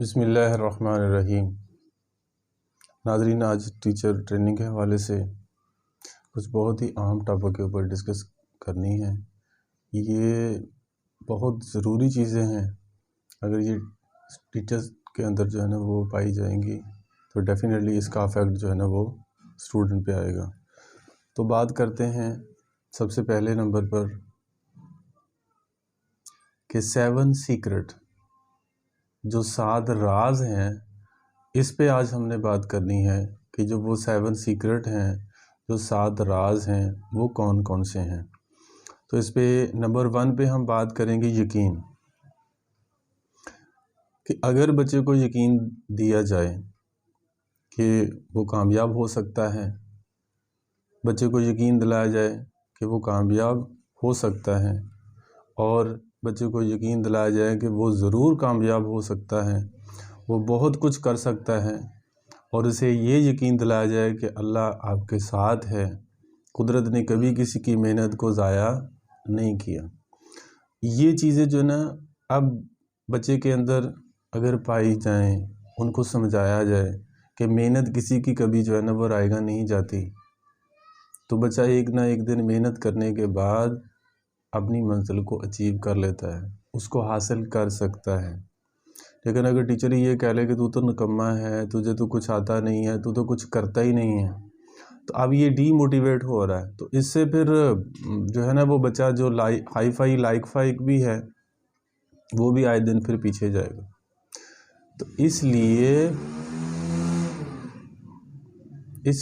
بسم اللہ الرحمن الرحیم۔ ناظرین، آج ٹیچر ٹریننگ کے حوالے سے کچھ بہت ہی اہم ٹاپک کے اوپر ڈسکس کرنی ہے۔ یہ بہت ضروری چیزیں ہیں، اگر یہ ٹیچرز کے اندر جو ہے نا وہ پائی جائیں گی تو ڈیفینیٹلی اس کا افیکٹ جو ہے نا وہ اسٹوڈنٹ پہ آئے گا۔ تو بات کرتے ہیں سب سے پہلے نمبر پر کہ 7 سیکرٹ، جو 7 راز ہیں، اس پہ آج ہم نے بات کرنی ہے کہ جو وہ 7 سیکرٹ ہیں، جو 7 راز ہیں، وہ کون کون سے ہیں۔ تو اس پہ نمبر 1 پہ ہم بات کریں گے یقین، کہ اگر بچے کو یقین دیا جائے کہ وہ کامیاب ہو سکتا ہے، بچے کو یقین دلایا جائے کہ وہ کامیاب ہو سکتا ہے، اور بچے کو یقین دلایا جائے کہ وہ ضرور کامیاب ہو سکتا ہے، وہ بہت کچھ کر سکتا ہے، اور اسے یہ یقین دلایا جائے کہ اللہ آپ کے ساتھ ہے، قدرت نے کبھی کسی کی محنت کو ضائع نہیں کیا۔ یہ چیزیں جو نا اب بچے کے اندر اگر پائی جائیں، ان کو سمجھایا جائے کہ محنت کسی کی کبھی جو ہے نا وہ رائیگاں نہیں جاتی، تو بچہ ایک نہ ایک دن محنت کرنے کے بعد اپنی منزل کو اچیو کر لیتا ہے، اس کو حاصل کر سکتا ہے۔ لیکن اگر ٹیچر یہ کہہ لے کہ تو نکمہ ہے، تجھے تو کچھ آتا نہیں ہے، تو کچھ کرتا ہی نہیں ہے، تو اب یہ ڈی موٹیویٹ ہو رہا ہے، تو اس سے پھر جو ہے نا وہ بچہ جو ہائی فائی لائک فائک بھی ہے، وہ بھی آئے دن پھر پیچھے جائے گا۔ تو اس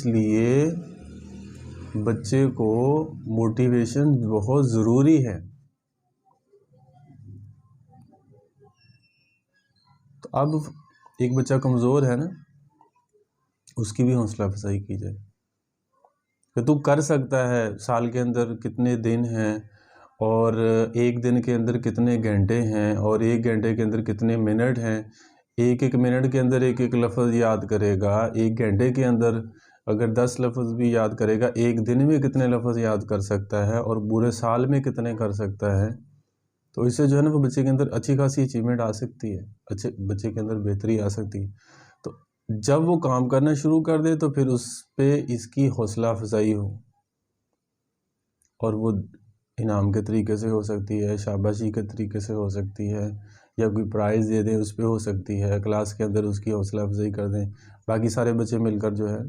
لیے بچے کو موٹیویشن بہت ضروری ہے۔ تو اب ایک بچہ کمزور ہے نا، اس کی بھی حوصلہ افزائی کی جائے کہ تو کر سکتا ہے، سال کے اندر کتنے دن ہیں، اور ایک دن کے اندر کتنے گھنٹے ہیں، اور ایک گھنٹے کے اندر کتنے منٹ ہیں، ایک منٹ کے اندر ایک لفظ یاد کرے گا، ایک گھنٹے کے اندر اگر 10 لفظ بھی یاد کرے گا، ایک دن میں کتنے لفظ یاد کر سکتا ہے، اور پورے سال میں کتنے کر سکتا ہے۔ تو اس سے جو ہے نا وہ بچے کے اندر اچھی خاصی اچیومنٹ آ سکتی ہے، بچے کے اندر بہتری آ سکتی ہے۔ تو جب وہ کام کرنا شروع کر دے تو پھر اس پہ اس کی حوصلہ افزائی ہو، اور وہ انعام کے طریقے سے ہو سکتی ہے، شاباشی کے طریقے سے ہو سکتی ہے، یا کوئی پرائز دے دیں اس پہ ہو سکتی ہے، کلاس کے اندر اس کی حوصلہ افزائی کر دیں، باقی سارے بچے مل کر جو ہے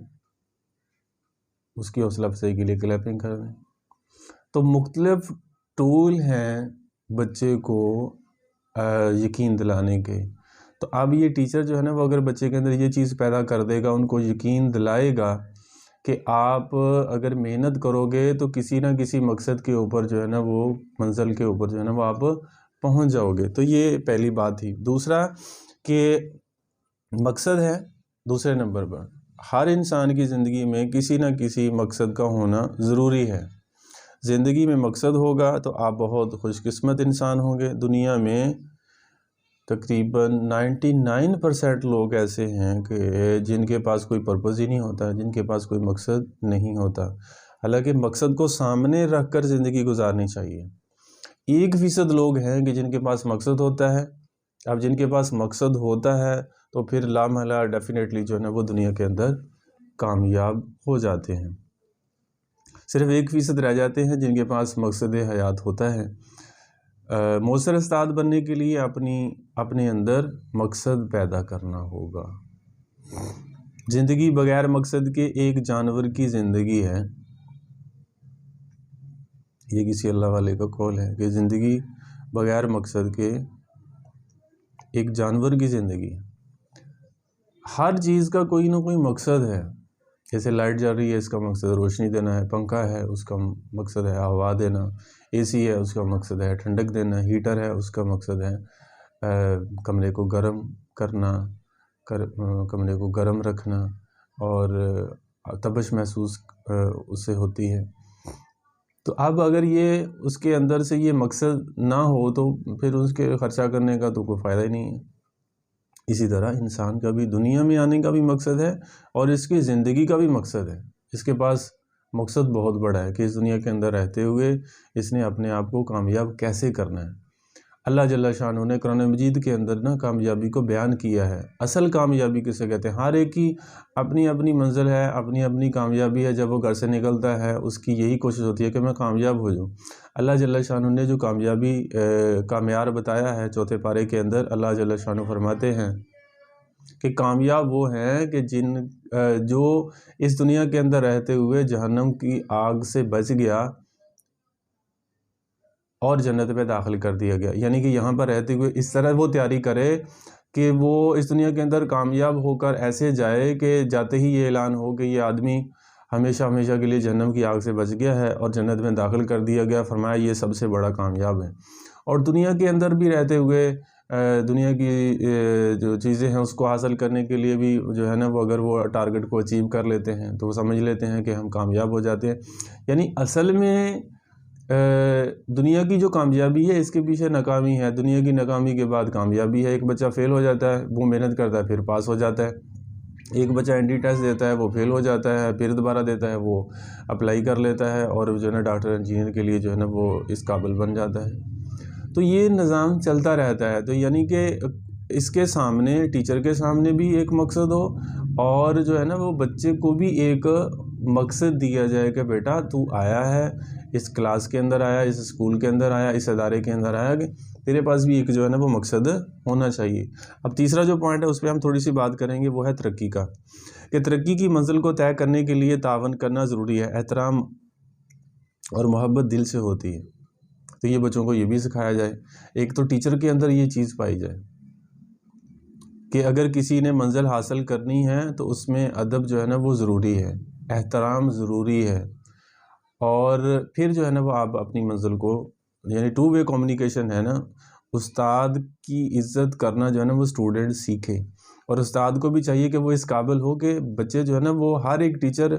اس کی حوصلہ افزائی کے لیے کلیپنگ کر دیں۔ تو مختلف ٹول ہیں بچے کو یقین دلانے کے۔ تو اب یہ ٹیچر جو ہے نا وہ اگر بچے کے اندر یہ چیز پیدا کر دے گا، ان کو یقین دلائے گا کہ آپ اگر محنت کرو گے تو کسی نہ کسی مقصد کے اوپر جو ہے نا وہ منزل کے اوپر جو ہے نا وہ آپ پہنچ جاؤ گے۔ تو یہ پہلی بات تھی۔ دوسرا کہ مقصد ہے دوسرے نمبر پر، ہر انسان کی زندگی میں کسی نہ کسی مقصد کا ہونا ضروری ہے۔ زندگی میں مقصد ہوگا تو آپ بہت خوش قسمت انسان ہوں گے۔ دنیا میں تقریباً 99% لوگ ایسے ہیں کہ جن کے پاس کوئی پرپز ہی نہیں ہوتا، جن کے پاس کوئی مقصد نہیں ہوتا، حالانکہ مقصد کو سامنے رکھ کر زندگی گزارنی چاہیے۔ 1% لوگ ہیں کہ جن کے پاس مقصد ہوتا ہے۔ اب جن کے پاس مقصد ہوتا ہے تو پھر لامحالہ ڈیفینیٹلی جو ہے نا وہ دنیا کے اندر کامیاب ہو جاتے ہیں۔ صرف 1% رہ جاتے ہیں جن کے پاس مقصد حیات ہوتا ہے۔ مؤثر استاد بننے کے لیے اپنے اندر مقصد پیدا کرنا ہوگا۔ زندگی بغیر مقصد کے ایک جانور کی زندگی ہے، یہ کسی اللہ والے کا قول ہے کہ زندگی بغیر مقصد کے ایک جانور کی زندگی ہے۔ ہر چیز کا کوئی نہ کوئی مقصد ہے، جیسے لائٹ جل رہی ہے، اس کا مقصد روشنی دینا ہے، پنکھا ہے اس کا مقصد ہے ہوا دینا، اے سی ہے اس کا مقصد ہے ٹھنڈک دینا، ہیٹر ہے اس کا مقصد ہے کمرے کو گرم کرنا، کمرے کو گرم رکھنا، اور تپش محسوس اس سے ہوتی ہے۔ تو اب اگر یہ اس کے اندر سے یہ مقصد نہ ہو تو پھر اس کے خرچہ کرنے کا تو کوئی فائدہ ہی نہیں ہے۔ اسی طرح انسان کا بھی دنیا میں آنے کا بھی مقصد ہے، اور اس کی زندگی کا بھی مقصد ہے۔ اس کے پاس مقصد بہت بڑا ہے کہ اس دنیا کے اندر رہتے ہوئے اس نے اپنے آپ کو کامیاب کیسے کرنا ہے۔ اللہ جل شانہ نے قرآن مجید کے اندر نا کامیابی کو بیان کیا ہے۔ اصل کامیابی کسے کہتے ہیں؟ ہر ایک کی اپنی اپنی منزل ہے، اپنی اپنی کامیابی ہے۔ جب وہ گھر سے نکلتا ہے اس کی یہی کوشش ہوتی ہے کہ میں کامیاب ہو جاؤں۔ اللہ جل شانہ نے جو کامیابی کا معیار بتایا ہے 4 پارے کے اندر، اللہ جل شانہ فرماتے ہیں کہ کامیاب وہ ہیں کہ جو اس دنیا کے اندر رہتے ہوئے جہنم کی آگ سے بچ گیا اور جنت میں داخل کر دیا گیا۔ یعنی کہ یہاں پر رہتے ہوئے اس طرح وہ تیاری کرے کہ وہ اس دنیا کے اندر کامیاب ہو کر ایسے جائے کہ جاتے ہی یہ اعلان ہو کہ یہ آدمی ہمیشہ ہمیشہ کے لیے جہنم کی آگ سے بچ گیا ہے اور جنت میں داخل کر دیا گیا۔ فرمایا یہ سب سے بڑا کامیاب ہے۔ اور دنیا کے اندر بھی رہتے ہوئے دنیا کی جو چیزیں ہیں اس کو حاصل کرنے کے لیے بھی جو ہے نا وہ اگر وہ ٹارگٹ کو اچیو کر لیتے ہیں تو وہ سمجھ لیتے ہیں کہ ہم کامیاب ہو جاتے ہیں۔ یعنی اصل میں دنیا کی جو کامیابی ہے اس کے پیچھے ناکامی ہے، دنیا کی ناکامی کے بعد کامیابی ہے۔ ایک بچہ فیل ہو جاتا ہے، وہ محنت کرتا ہے پھر پاس ہو جاتا ہے۔ ایک بچہ ND ٹیسٹ دیتا ہے، وہ فیل ہو جاتا ہے، پھر دوبارہ دیتا ہے، وہ اپلائی کر لیتا ہے اور جو ہے نا ڈاکٹر انجینئر کے لیے جو ہے نا وہ اس قابل بن جاتا ہے۔ تو یہ نظام چلتا رہتا ہے۔ تو یعنی کہ اس کے سامنے، ٹیچر کے سامنے بھی ایک مقصد ہو اور جو ہے نا وہ بچے کو بھی ایک مقصد دیا جائے کہ بیٹا تو آیا ہے، اس کلاس کے اندر آیا، اس اسکول کے اندر آیا، اس ادارے کے اندر آیا، کہ تیرے پاس بھی ایک جو ہے نا وہ مقصد ہونا چاہیے۔ اب تیسرا جو پوائنٹ ہے اس پہ ہم تھوڑی سی بات کریں گے، وہ ہے ترقی کا، کہ ترقی کی منزل کو طے کرنے کے لیے تعاون کرنا ضروری ہے۔ احترام اور محبت دل سے ہوتی ہے، تو یہ بچوں کو یہ بھی سکھایا جائے۔ ایک تو ٹیچر کے اندر یہ چیز پائی جائے کہ اگر کسی نے منزل حاصل کرنی ہے تو اس میں ادب جو ہے نا وہ ضروری ہے، احترام ضروری ہے، اور پھر جو ہے نا وہ آپ اپنی منزل کو، یعنی 2 وے کمیونیکیشن ہے نا، استاد کی عزت کرنا جو ہے نا وہ اسٹوڈنٹ سیکھے، اور استاد کو بھی چاہیے کہ وہ اس قابل ہو کہ بچے جو ہے نا وہ ہر ایک ٹیچر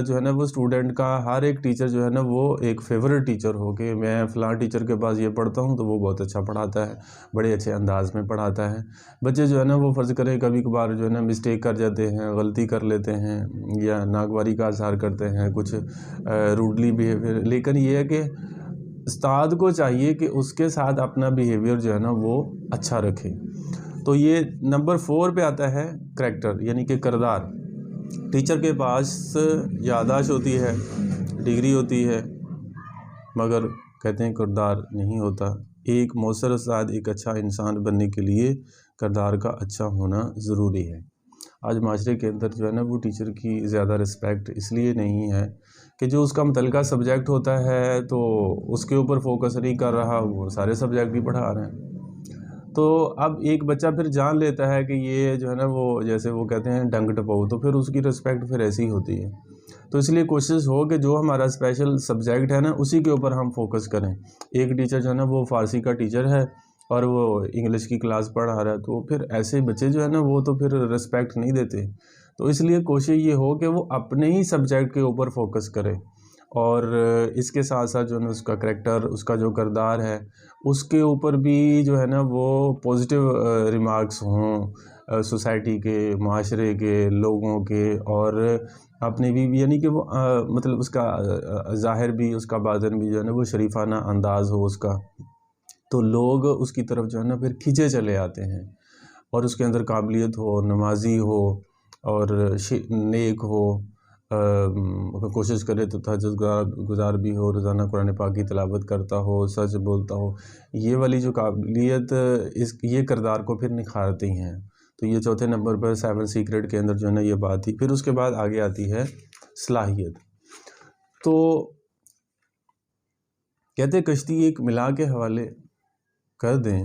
جو ہے نا وہ اسٹوڈنٹ کا، ہر ایک ٹیچر جو ہے نا وہ ایک فیورٹ ٹیچر ہو کہ میں فلاں ٹیچر کے پاس یہ پڑھتا ہوں تو وہ بہت اچھا پڑھاتا ہے، بڑے اچھے انداز میں پڑھاتا ہے۔ بچے جو ہے نا وہ فرض کریں کبھی کبھار جو ہے نا مسٹیک کر جاتے ہیں، غلطی کر لیتے ہیں یا ناگواری کا اظہار کرتے ہیں، کچھ روڈلی بیہیویئر، لیکن یہ ہے کہ استاد کو چاہیے کہ اس کے ساتھ اپنا بیہیویئر جو ہے نا وہ اچھا رکھے۔ تو یہ نمبر 4 پہ آتا ہے کریکٹر، یعنی کہ کردار۔ ٹیچر کے پاس یادداشت ہوتی ہے، ڈگری ہوتی ہے، مگر کہتے ہیں کردار نہیں ہوتا۔ ایک مؤثر استاد ایک اچھا انسان بننے کے لیے کردار کا اچھا ہونا ضروری ہے۔ آج معاشرے کے اندر جو ہے نا وہ ٹیچر کی زیادہ رسپیکٹ اس لیے نہیں ہے کہ جو اس کا متعلقہ سبجیکٹ ہوتا ہے تو اس کے اوپر فوکس نہیں کر رہا، وہ سارے سبجیکٹ بھی پڑھا رہے ہیں۔ تو اب ایک بچہ پھر جان لیتا ہے کہ یہ جو ہے نا وہ جیسے وہ کہتے ہیں ڈنگ ٹپاؤ، تو پھر اس کی رسپیکٹ پھر ایسی ہوتی ہے۔ تو اس لیے کوشش ہو کہ جو ہمارا اسپیشل سبجیکٹ ہے نا اسی کے اوپر ہم فوکس کریں۔ ایک ٹیچر جو ہے نا وہ فارسی کا ٹیچر ہے اور وہ انگلش کی کلاس پڑھا رہا ہے، تو پھر ایسے بچے جو ہے نا وہ تو پھر رسپیکٹ نہیں دیتے۔ تو اس لیے کوشش یہ ہو کہ وہ اپنے ہی سبجیکٹ کے اوپر فوکس کرے، اور اس کے ساتھ ساتھ جو ہے نا اس کا کریکٹر، اس کا جو کردار ہے اس کے اوپر بھی جو ہے نا وہ پازیٹیو ریمارکس ہوں سوسائٹی کے، معاشرے کے، لوگوں کے، اور اپنے بھی، یعنی کہ وہ مطلب اس کا ظاہر بھی، اس کا باطن بھی جو ہے نا وہ شریفانہ انداز ہو اس کا، تو لوگ اس کی طرف جو ہے نا پھر کھینچے چلے آتے ہیں، اور اس کے اندر قابلیت ہو، نمازی ہو اور نیک ہو، کوشش کرے تو تہجد گزار بھی ہو، روزانہ قرآن پاک کی تلاوت کرتا ہو، سچ بولتا ہو، یہ والی جو قابلیت یہ کردار کو پھر نکھارتی ہیں۔ تو یہ 4 نمبر پر 7 سیکرٹ کے اندر جو ہے نا یہ بات تھی۔ پھر اس کے بعد آگے آتی ہے صلاحیت۔ تو کہتے کشتی ایک ملا کے حوالے کر دیں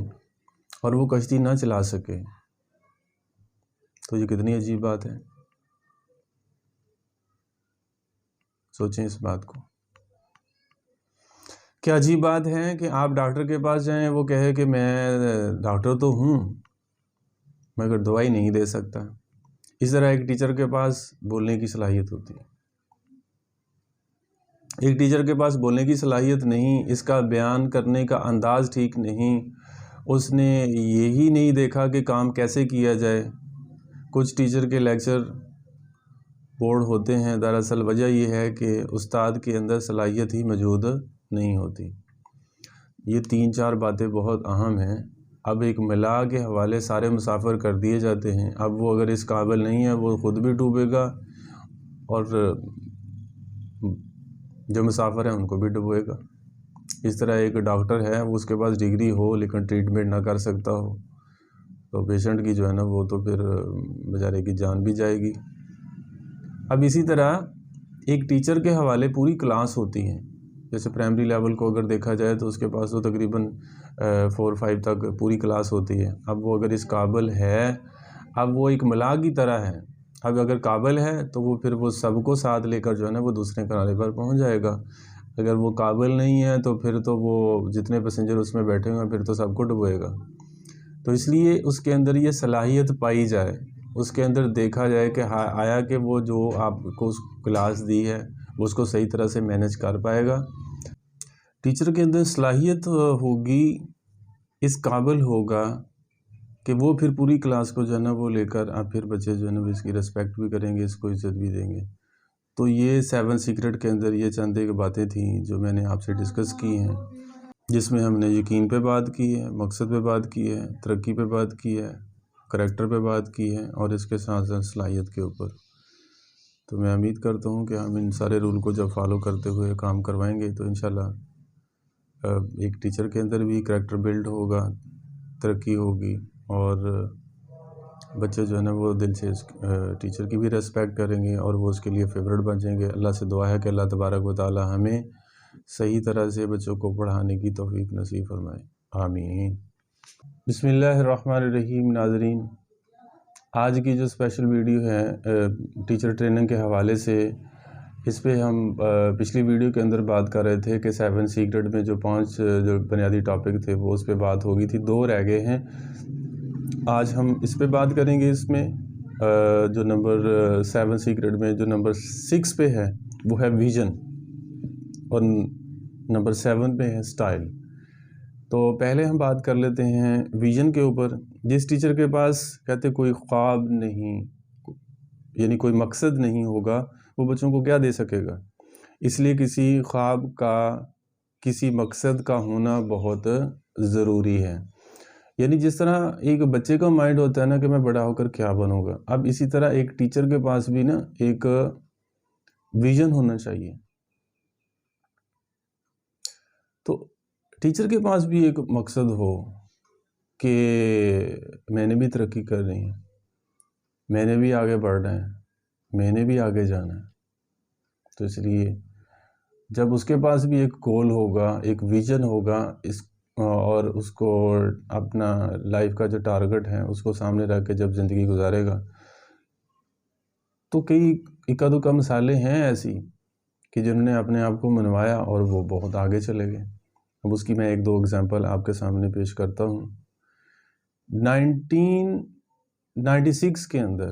اور وہ کشتی نہ چلا سکے، تو یہ کتنی عجیب بات ہے، سوچیں اس بات کو۔ کیا عجیب بات ہے کہ آپ ڈاکٹر کے پاس جائیں، وہ کہے کہ میں ڈاکٹر تو ہوں مگر دوائی نہیں دے سکتا۔ اس طرح ایک ٹیچر کے پاس بولنے کی صلاحیت ہوتی ہے، ایک ٹیچر کے پاس بولنے کی صلاحیت نہیں، اس کا بیان کرنے کا انداز ٹھیک نہیں، اس نے یہی نہیں دیکھا کہ کام کیسے کیا جائے۔ کچھ ٹیچر کے لیکچر بورڈ ہوتے ہیں، دراصل وجہ یہ ہے کہ استاد کے اندر صلاحیت ہی موجود نہیں ہوتی۔ یہ 3-4 باتیں بہت اہم ہیں. اب ایک ملا کے حوالے سارے مسافر کر دیے جاتے ہیں. اب وہ اگر اس قابل نہیں ہے وہ خود بھی ڈوبے گا اور جو مسافر ہیں ان کو بھی ڈبوئے گا. اس طرح ایک ڈاکٹر ہے، وہ اس کے پاس ڈگری ہو لیکن ٹریٹمنٹ نہ کر سکتا ہو تو پیشنٹ کی جو ہے نا وہ تو پھر بیچارے کی جان بھی جائے گی. اب اسی طرح ایک ٹیچر کے حوالے پوری کلاس ہوتی ہیں. جیسے پرائمری لیول کو اگر دیکھا جائے تو اس کے پاس تو تقریباً 4-5 تک پوری کلاس ہوتی ہے. اب وہ اگر اس قابل ہے، اب وہ ایک ملا کی طرح ہے. اب اگر قابل ہے تو وہ پھر وہ سب کو ساتھ لے کر جو ہے نا وہ دوسرے کنارے پر پہنچ جائے گا. اگر وہ قابل نہیں ہے تو پھر تو وہ جتنے پیسنجر اس میں بیٹھے ہوئے ہیں پھر تو سب کو ڈبوئے گا. تو اس لیے اس کے اندر یہ صلاحیت پائی جائے، اس کے اندر دیکھا جائے کہ آیا کہ وہ جو آپ کو اس کلاس دی ہے وہ اس کو صحیح طرح سے مینج کر پائے گا. ٹیچر کے اندر صلاحیت ہوگی، اس قابل ہوگا کہ وہ پھر پوری کلاس کو جو ہے نا وہ لے کر اب پھر بچے جو ہے نا اس کی رسپیکٹ بھی کریں گے، اس کو عزت بھی دیں گے. تو یہ 7 سیکرٹ کے اندر یہ چند ایک باتیں تھیں جو میں نے آپ سے ڈسکس کی ہیں، جس میں ہم نے یقین پہ بات کی ہے، مقصد پہ بات کی ہے، ترقی پہ بات کی ہے، کریکٹر پہ بات کی ہے اور اس کے ساتھ ساتھ صلاحیت کے اوپر. تو میں امید کرتا ہوں کہ ہم ان سارے رول کو جب فالو کرتے ہوئے کام کروائیں گے تو انشاءاللہ ایک ٹیچر کے اندر بھی کریکٹر بلڈ ہوگا، ترقی ہوگی اور بچے جو ہے نا وہ دل سے اس ٹیچر کی بھی ریسپیکٹ کریں گے اور وہ اس کے لیے فیورٹ بن جائیں گے. اللہ سے دعا ہے کہ اللہ تبارک و تعالی ہمیں صحیح طرح سے بچوں کو پڑھانے کی توفیق نصیب فرمائے. آمین. بسم اللہ الرحمن الرحیم. ناظرین، آج کی جو اسپیشل ویڈیو ہے ٹیچر ٹریننگ کے حوالے سے، اس پہ ہم پچھلی ویڈیو کے اندر بات کر رہے تھے کہ 7 سیکرٹ میں جو 5 جو بنیادی ٹاپک تھے وہ اس پہ بات ہو گئی تھی، 2 رہ گئے ہیں. آج ہم اس پہ بات کریں گے. اس میں جو نمبر 7 سیکرٹ میں جو نمبر 6 پہ ہے وہ ہے ویژن اور نمبر 7 پہ ہے سٹائل. تو پہلے ہم بات کر لیتے ہیں ویژن کے اوپر. جس ٹیچر کے پاس کہتے کوئی خواب نہیں، یعنی کوئی مقصد نہیں ہوگا، وہ بچوں کو کیا دے سکے گا. اس لیے کسی خواب کا، کسی مقصد کا ہونا بہت ضروری ہے. یعنی جس طرح ایک بچے کا مائنڈ ہوتا ہے نا کہ میں بڑا ہو کر کیا بنوں گا، اب اسی طرح ایک ٹیچر کے پاس بھی نا ایک ویژن ہونا چاہیے. تو ٹیچر کے پاس بھی ایک مقصد ہو کہ میں نے بھی ترقی کرنی ہے، میں نے بھی آگے بڑھنا ہے، میں نے بھی آگے جانا ہے. تو اس لیے جب اس کے پاس بھی ایک گول ہوگا، ایک ویژن ہوگا، اور اس کو اپنا لائف کا جو ٹارگٹ ہے اس کو سامنے رکھ کے جب زندگی گزارے گا، تو کئی اکا دکا مثالیں ہیں ایسی کہ جنہوں نے اپنے آپ کو منوایا اور وہ بہت آگے چلے گئے. اب اس کی میں 1-2 اگزامپل آپ کے سامنے پیش کرتا ہوں. 1996 کے اندر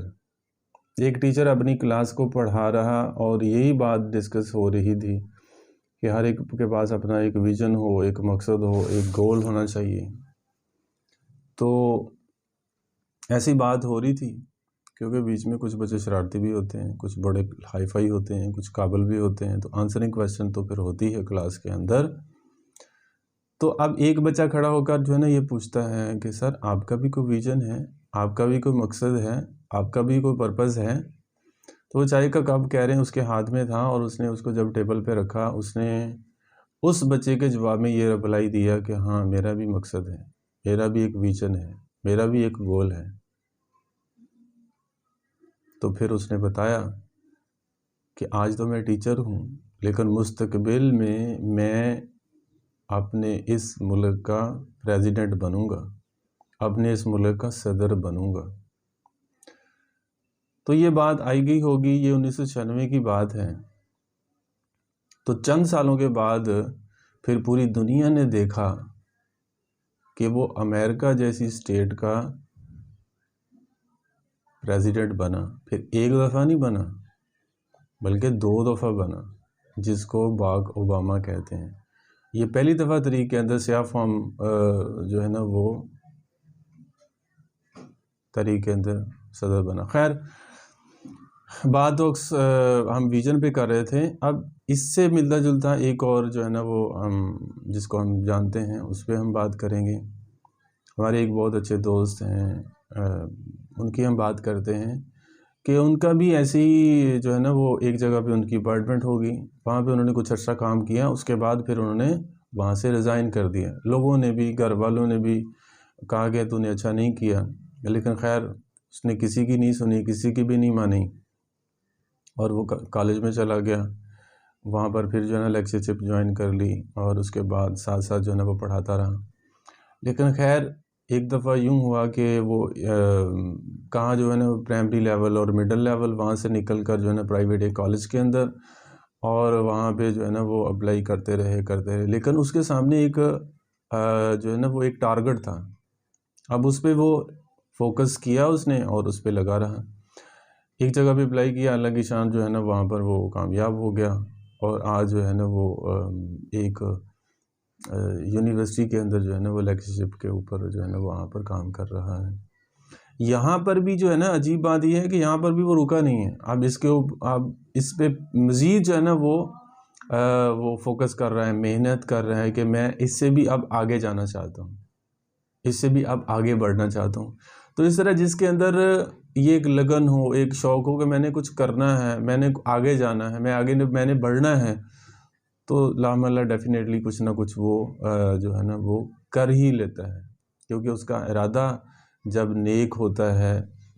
ایک ٹیچر اپنی کلاس کو پڑھا رہا اور یہی بات ڈسکس ہو رہی تھی کہ ہر ایک کے پاس اپنا ایک ویژن ہو، ایک مقصد ہو، ایک گول ہونا چاہیے. تو ایسی بات ہو رہی تھی کیونکہ بیچ میں کچھ بچے شرارتی بھی ہوتے ہیں، کچھ بڑے ہائی فائی ہوتے ہیں، کچھ قابل بھی ہوتے ہیں. تو آنسرنگ کویسچن تو پھر ہوتی ہے کلاس کے اندر. تو اب ایک بچہ کھڑا ہو کر جو ہے نا یہ پوچھتا ہے کہ سر آپ کا بھی کوئی ویژن ہے، آپ کا بھی کوئی مقصد ہے، آپ کا بھی کوئی پرپز ہے. تو وہ چائے کا کپ کہہ رہے ہیں اس کے ہاتھ میں تھا اور اس نے اس کو جب ٹیبل پہ رکھا، اس نے اس بچے کے جواب میں یہ رپلائی دیا کہ ہاں میرا بھی مقصد ہے، میرا بھی ایک ویژن ہے، میرا بھی ایک گول ہے. تو پھر اس نے بتایا کہ آج تو میں ٹیچر ہوں لیکن مستقبل میں اپنے اس ملک کا پریزیڈنٹ بنوں گا، اپنے اس ملک کا صدر بنوں گا. تو یہ بات آئی گئی ہوگی، یہ 1996 کی بات ہے. تو چند سالوں کے بعد پھر پوری دنیا نے دیکھا کہ وہ امریکہ جیسی اسٹیٹ کا پریزیڈنٹ بنا. پھر ایک دفعہ نہیں بنا بلکہ 2 دفعہ بنا، جس کو باراک اوباما کہتے ہیں. یہ پہلی دفعہ تاریخ کے اندر سیاہ فام جو ہے نا وہ تاریخ کے اندر صدر بنا. خیر بات تو ہم ویژن پہ کر رہے تھے. اب اس سے ملتا جلتا ایک اور جو ہے نا وہ ہم جس کو ہم جانتے ہیں اس پہ ہم بات کریں گے. ہمارے ایک بہت اچھے دوست ہیں، ان کی ہم بات کرتے ہیں کہ ان کا بھی ایسے ہی جو ہے نا وہ ایک جگہ پہ ان کی اپارٹمنٹ ہوگی، وہاں پہ انہوں نے کچھ عرصہ کام کیا، اس کے بعد پھر انہوں نے وہاں سے ریزائن کر دیا. لوگوں نے بھی، گھر والوں نے بھی کہا کہ تو نے اچھا نہیں کیا، لیکن خیر اس نے کسی کی نہیں سنی، کسی کی بھی نہیں مانی، اور وہ کالج میں چلا گیا. وہاں پر پھر جو ہے نا لیکچرشپ جوائن کر لی، اور اس کے بعد ساتھ ساتھ جو ہے نا وہ پڑھاتا رہا. لیکن خیر ایک دفعہ یوں ہوا کہ وہ کہاں جو ہے نا پرائمری لیول اور مڈل لیول، وہاں سے نکل کر جو ہے نا پرائیویٹ ایک کالج کے اندر، اور وہاں پہ جو ہے نا وہ اپلائی کرتے رہے، لیکن اس کے سامنے ایک جو ہے نا وہ ایک ٹارگٹ تھا. اب اس پہ وہ فوکس کیا اس نے، اور اس پہ لگا رہا. ایک جگہ پہ اپلائی کیا، اللہ کی شان جو ہے نا وہاں پر وہ کامیاب ہو گیا، اور آج جو ہے نا وہ ایک یونیورسٹی کے اندر جو ہے نا وہ لیکچرشپ کے اوپر جو ہے نا وہاں پر کام کر رہا ہے. یہاں پر بھی جو ہے نا عجیب بات یہ ہے کہ یہاں پر بھی وہ رکا نہیں ہے. اب اس پہ مزید جو ہے نا وہ فوکس کر رہا ہے، محنت کر رہا ہے کہ میں اس سے بھی اب آگے جانا چاہتا ہوں، اس سے بھی اب آگے بڑھنا چاہتا ہوں. تو اس طرح جس کے اندر یہ ایک لگن ہو، ایک شوق ہو کہ میں نے کچھ کرنا ہے، میں نے آگے جانا ہے، میں نے بڑھنا ہے، تو لا ڈیفینیٹلی کچھ نہ کچھ وہ جو ہے نا وہ کر ہی لیتا ہے. کیونکہ اس کا ارادہ جب نیک ہوتا ہے،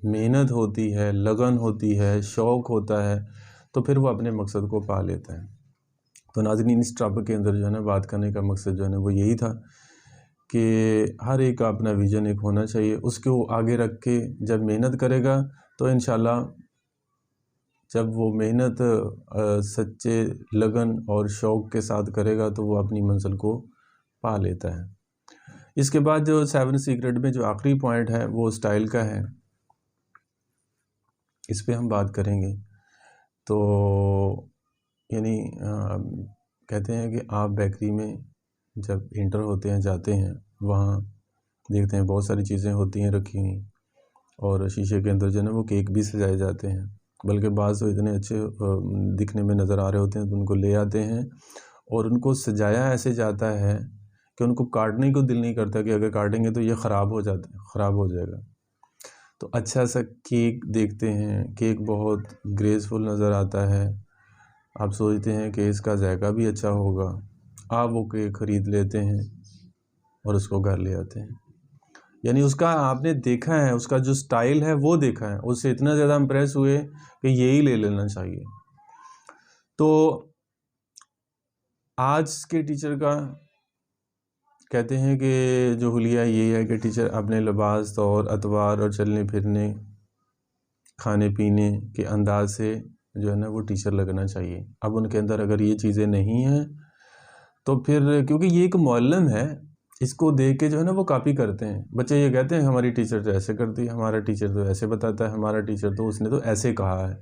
محنت ہوتی ہے، لگن ہوتی ہے، شوق ہوتا ہے، تو پھر وہ اپنے مقصد کو پا لیتا ہے. تو ناظرین، اس ٹاپک کے اندر جو ہے نا بات کرنے کا مقصد جو ہے نا وہ یہی تھا کہ ہر ایک کا اپنا ویژن ایک ہونا چاہیے. اس کو آگے رکھ کے جب محنت کرے گا تو انشاءاللہ جب وہ محنت سچے لگن اور شوق کے ساتھ کرے گا تو وہ اپنی منزل کو پا لیتا ہے. اس کے بعد جو 7 سیکرٹ میں جو آخری پوائنٹ ہے وہ سٹائل کا ہے، اس پہ ہم بات کریں گے. تو یعنی کہتے ہیں کہ آپ بیکری میں جب انٹر ہوتے ہیں، جاتے ہیں، وہاں دیکھتے ہیں بہت ساری چیزیں ہوتی ہیں رکھی ہوئی، اور شیشے کے اندر جو ہے نا وہ کیک بھی سجائے جاتے ہیں. بلکہ بعض تو اتنے اچھے دکھنے میں نظر آ رہے ہوتے ہیں تو ان کو لے آتے ہیں، اور ان کو سجایا ایسے جاتا ہے کہ ان کو کاٹنے کو دل نہیں کرتا کہ اگر کاٹیں گے تو یہ خراب ہو جائے گا. تو اچھا سا کیک دیکھتے ہیں، کیک بہت گریسفل نظر آتا ہے، آپ سوچتے ہیں کہ اس کا ذائقہ بھی اچھا ہوگا، آپ وہ کیک خرید لیتے ہیں اور اس کو گھر لے آتے ہیں. یعنی اس کا آپ نے دیکھا ہے، اس کا جو سٹائل ہے وہ دیکھا ہے، اس سے اتنا زیادہ امپریس ہوئے کہ یہی لے لینا چاہیے. تو آج کے ٹیچر کا کہتے ہیں کہ جو حلیہ یہ ہے کہ ٹیچر اپنے لباس، طور اطوار اور چلنے پھرنے، کھانے پینے کے انداز سے جو ہے نا وہ ٹیچر لگنا چاہیے. اب ان کے اندر اگر یہ چیزیں نہیں ہیں تو پھر کیونکہ یہ ایک معلم ہے، اس کو دیکھ کے جو ہے نا وہ کاپی کرتے ہیں. بچے یہ کہتے ہیں ہماری ٹیچر تو ایسے کرتی ہے، ہمارا ٹیچر تو ایسے بتاتا ہے، ہمارا ٹیچر تو اس نے تو ایسے کہا ہے.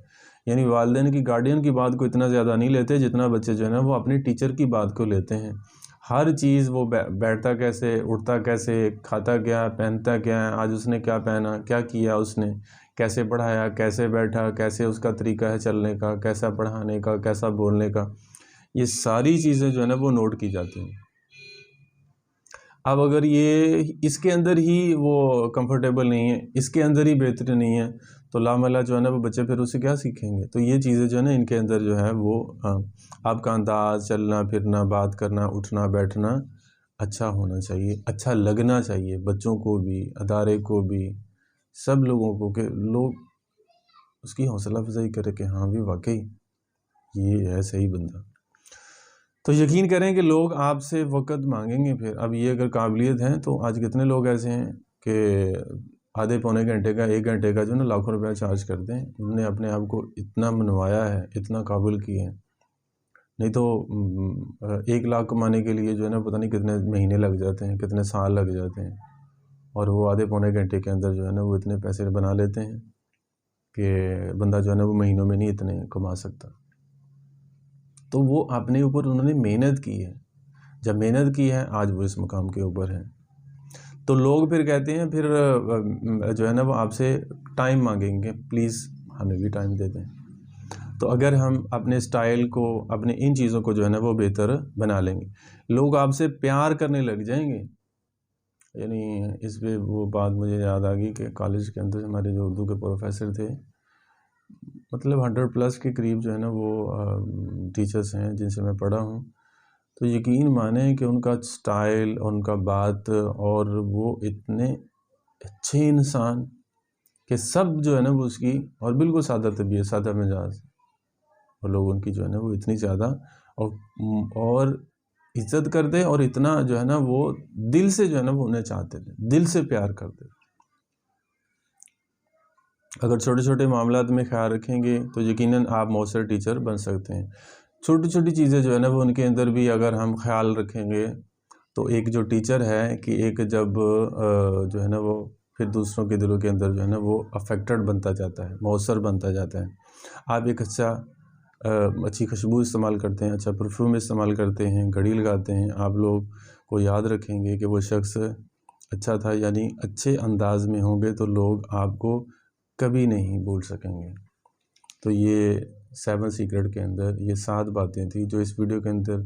یعنی والدین کی، گارڈین کی بات کو اتنا زیادہ نہیں لیتے جتنا بچے جو ہے نا وہ اپنے ٹیچر کی بات کو لیتے ہیں. ہر چیز وہ بیٹھتا کیسے، اٹھتا کیسے، کھاتا کیا، پہنتا کیا ہے، آج اس نے کیا پہنا، کیا کیا اس نے، کیسے پڑھایا، کیسے بیٹھا، کیسے اس کا طریقہ ہے چلنے کا، کیسا پڑھانے کا، کیسا بولنے کا، یہ ساری چیزیں جو ہے نا وہ نوٹ کی جاتی ہیں. اب اگر یہ اس کے اندر ہی وہ کمفرٹیبل نہیں ہے، اس کے اندر ہی بہتر نہیں ہے، تو لاملا جو ہے نا وہ بچے پھر اسے کیا سیکھیں گے. تو یہ چیزیں جو ہے نا ان کے اندر جو ہے وہ آپ کا انداز، چلنا پھرنا، بات کرنا، اٹھنا بیٹھنا اچھا ہونا چاہیے، اچھا لگنا چاہیے بچوں کو بھی، ادارے کو بھی، سب لوگوں کو، کہ لوگ اس کی حوصلہ افزائی کرے کہ ہاں بھی واقعی یہ ہے صحیح بندہ. تو یقین کریں کہ لوگ آپ سے وقت مانگیں گے. پھر اب یہ اگر قابلیت ہے تو آج کتنے لوگ ایسے ہیں کہ آدھے پونے گھنٹے کا، 1 گھنٹے کا جو ہے نا لاکھوں روپے چارج کرتے ہیں. انہوں نے اپنے آپ کو اتنا منوایا ہے، اتنا قابل کیے ہیں. نہیں تو 1 لاکھ کمانے کے لیے جو ہے نا پتہ نہیں کتنے مہینے لگ جاتے ہیں، کتنے سال لگ جاتے ہیں، اور وہ آدھے پونے گھنٹے کے اندر جو ہے نا وہ اتنے پیسے بنا لیتے ہیں کہ بندہ جو ہے نا وہ مہینوں میں نہیں اتنے کما سکتا. تو وہ اپنے اوپر انہوں نے محنت کی ہے. جب محنت کی ہے آج وہ اس مقام کے اوپر ہیں. تو لوگ پھر کہتے ہیں، پھر جو ہے نا وہ آپ سے ٹائم مانگیں گے، پلیز ہمیں بھی ٹائم دے دیں. تو اگر ہم اپنے سٹائل کو، اپنے ان چیزوں کو جو ہے نا وہ بہتر بنا لیں گے، لوگ آپ سے پیار کرنے لگ جائیں گے۔ یعنی اس پہ وہ بات مجھے یاد آ گئی کہ کالج کے اندر ہمارے جو اردو کے پروفیسر تھے، مطلب 100+ کے قریب جو ہے نا وہ ٹیچرز ہیں جن سے میں پڑھا ہوں، تو یقین مانیں کہ ان کا سٹائل، ان کا بات، اور وہ اتنے اچھے انسان کہ سب جو ہے نا وہ اس کی، اور بالکل سادہ طبیعت، سادہ مزاج، اور لوگ ان کی جو ہے نا وہ اتنی زیادہ اور عزت کرتے، اور اتنا جو ہے نا وہ دل سے جو ہے نا وہ انہیں چاہتے تھے، دل سے پیار کرتے تھے۔ اگر چھوٹے چھوٹے معاملات میں خیال رکھیں گے تو یقیناً آپ مؤثر ٹیچر بن سکتے ہیں۔ چھوٹی چھوٹی چیزیں جو ہے نا وہ ان کے اندر بھی اگر ہم خیال رکھیں گے تو ایک جو ٹیچر ہے کہ ایک جب جو ہے نا وہ پھر دوسروں کے دلوں کے اندر جو ہے نا وہ افیکٹڈ بنتا جاتا ہے، مؤثر بنتا جاتا ہے۔ آپ ایک اچھی خوشبو استعمال کرتے ہیں، اچھا پرفیوم استعمال کرتے ہیں، گھڑی لگاتے ہیں، آپ لوگ کو یاد رکھیں گے کہ وہ شخص اچھا تھا، یعنی اچھے انداز میں ہوں گے تو لوگ آپ کو کبھی نہیں بھول سکیں گے۔ تو یہ 7 سیکرٹ کے اندر یہ 7 باتیں تھیں جو اس ویڈیو کے اندر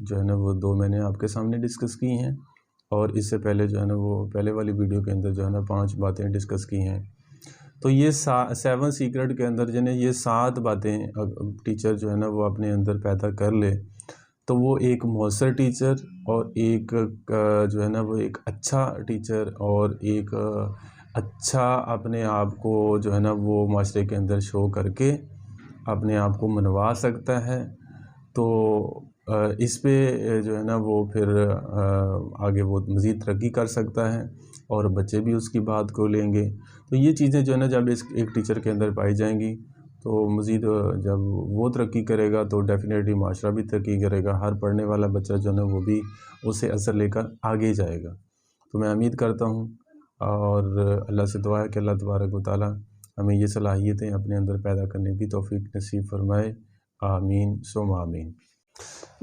جو ہے نا وہ 2 میں نے آپ کے سامنے ڈسکس کی ہیں، اور اس سے پہلے جو ہے نا وہ پہلے والی ویڈیو کے اندر جو ہے نا 5 باتیں ڈسکس کی ہیں۔ تو یہ 7 سیکرٹ کے اندر جنہیں یہ 7 باتیں ٹیچر جو ہے نا وہ اپنے اندر پیدا کر لے تو وہ ایک مؤثر ٹیچر، اور ایک جو ہے نا وہ ایک اچھا ٹیچر، اور ایک اچھا اپنے آپ کو جو ہے نا وہ معاشرے کے اندر شو کر کے اپنے آپ کو منوا سکتا ہے۔ تو اس پہ جو ہے نا وہ پھر آگے وہ مزید ترقی کر سکتا ہے، اور بچے بھی اس کی بات کو لیں گے۔ تو یہ چیزیں جو ہے نا جب ایک ٹیچر کے اندر پائی جائیں گی تو مزید جب وہ ترقی کرے گا تو ڈیفینیٹلی معاشرہ بھی ترقی کرے گا، ہر پڑھنے والا بچہ جو ہے نا وہ بھی اس سے اثر لے کر آگے جائے گا۔ تو میں امید کرتا ہوں اور اللہ سے دعا ہے کہ اللہ تبارک و تعالی ہمیں یہ صلاحیتیں اپنے اندر پیدا کرنے کی توفیق نصیب فرمائے، آمین ثم آمین۔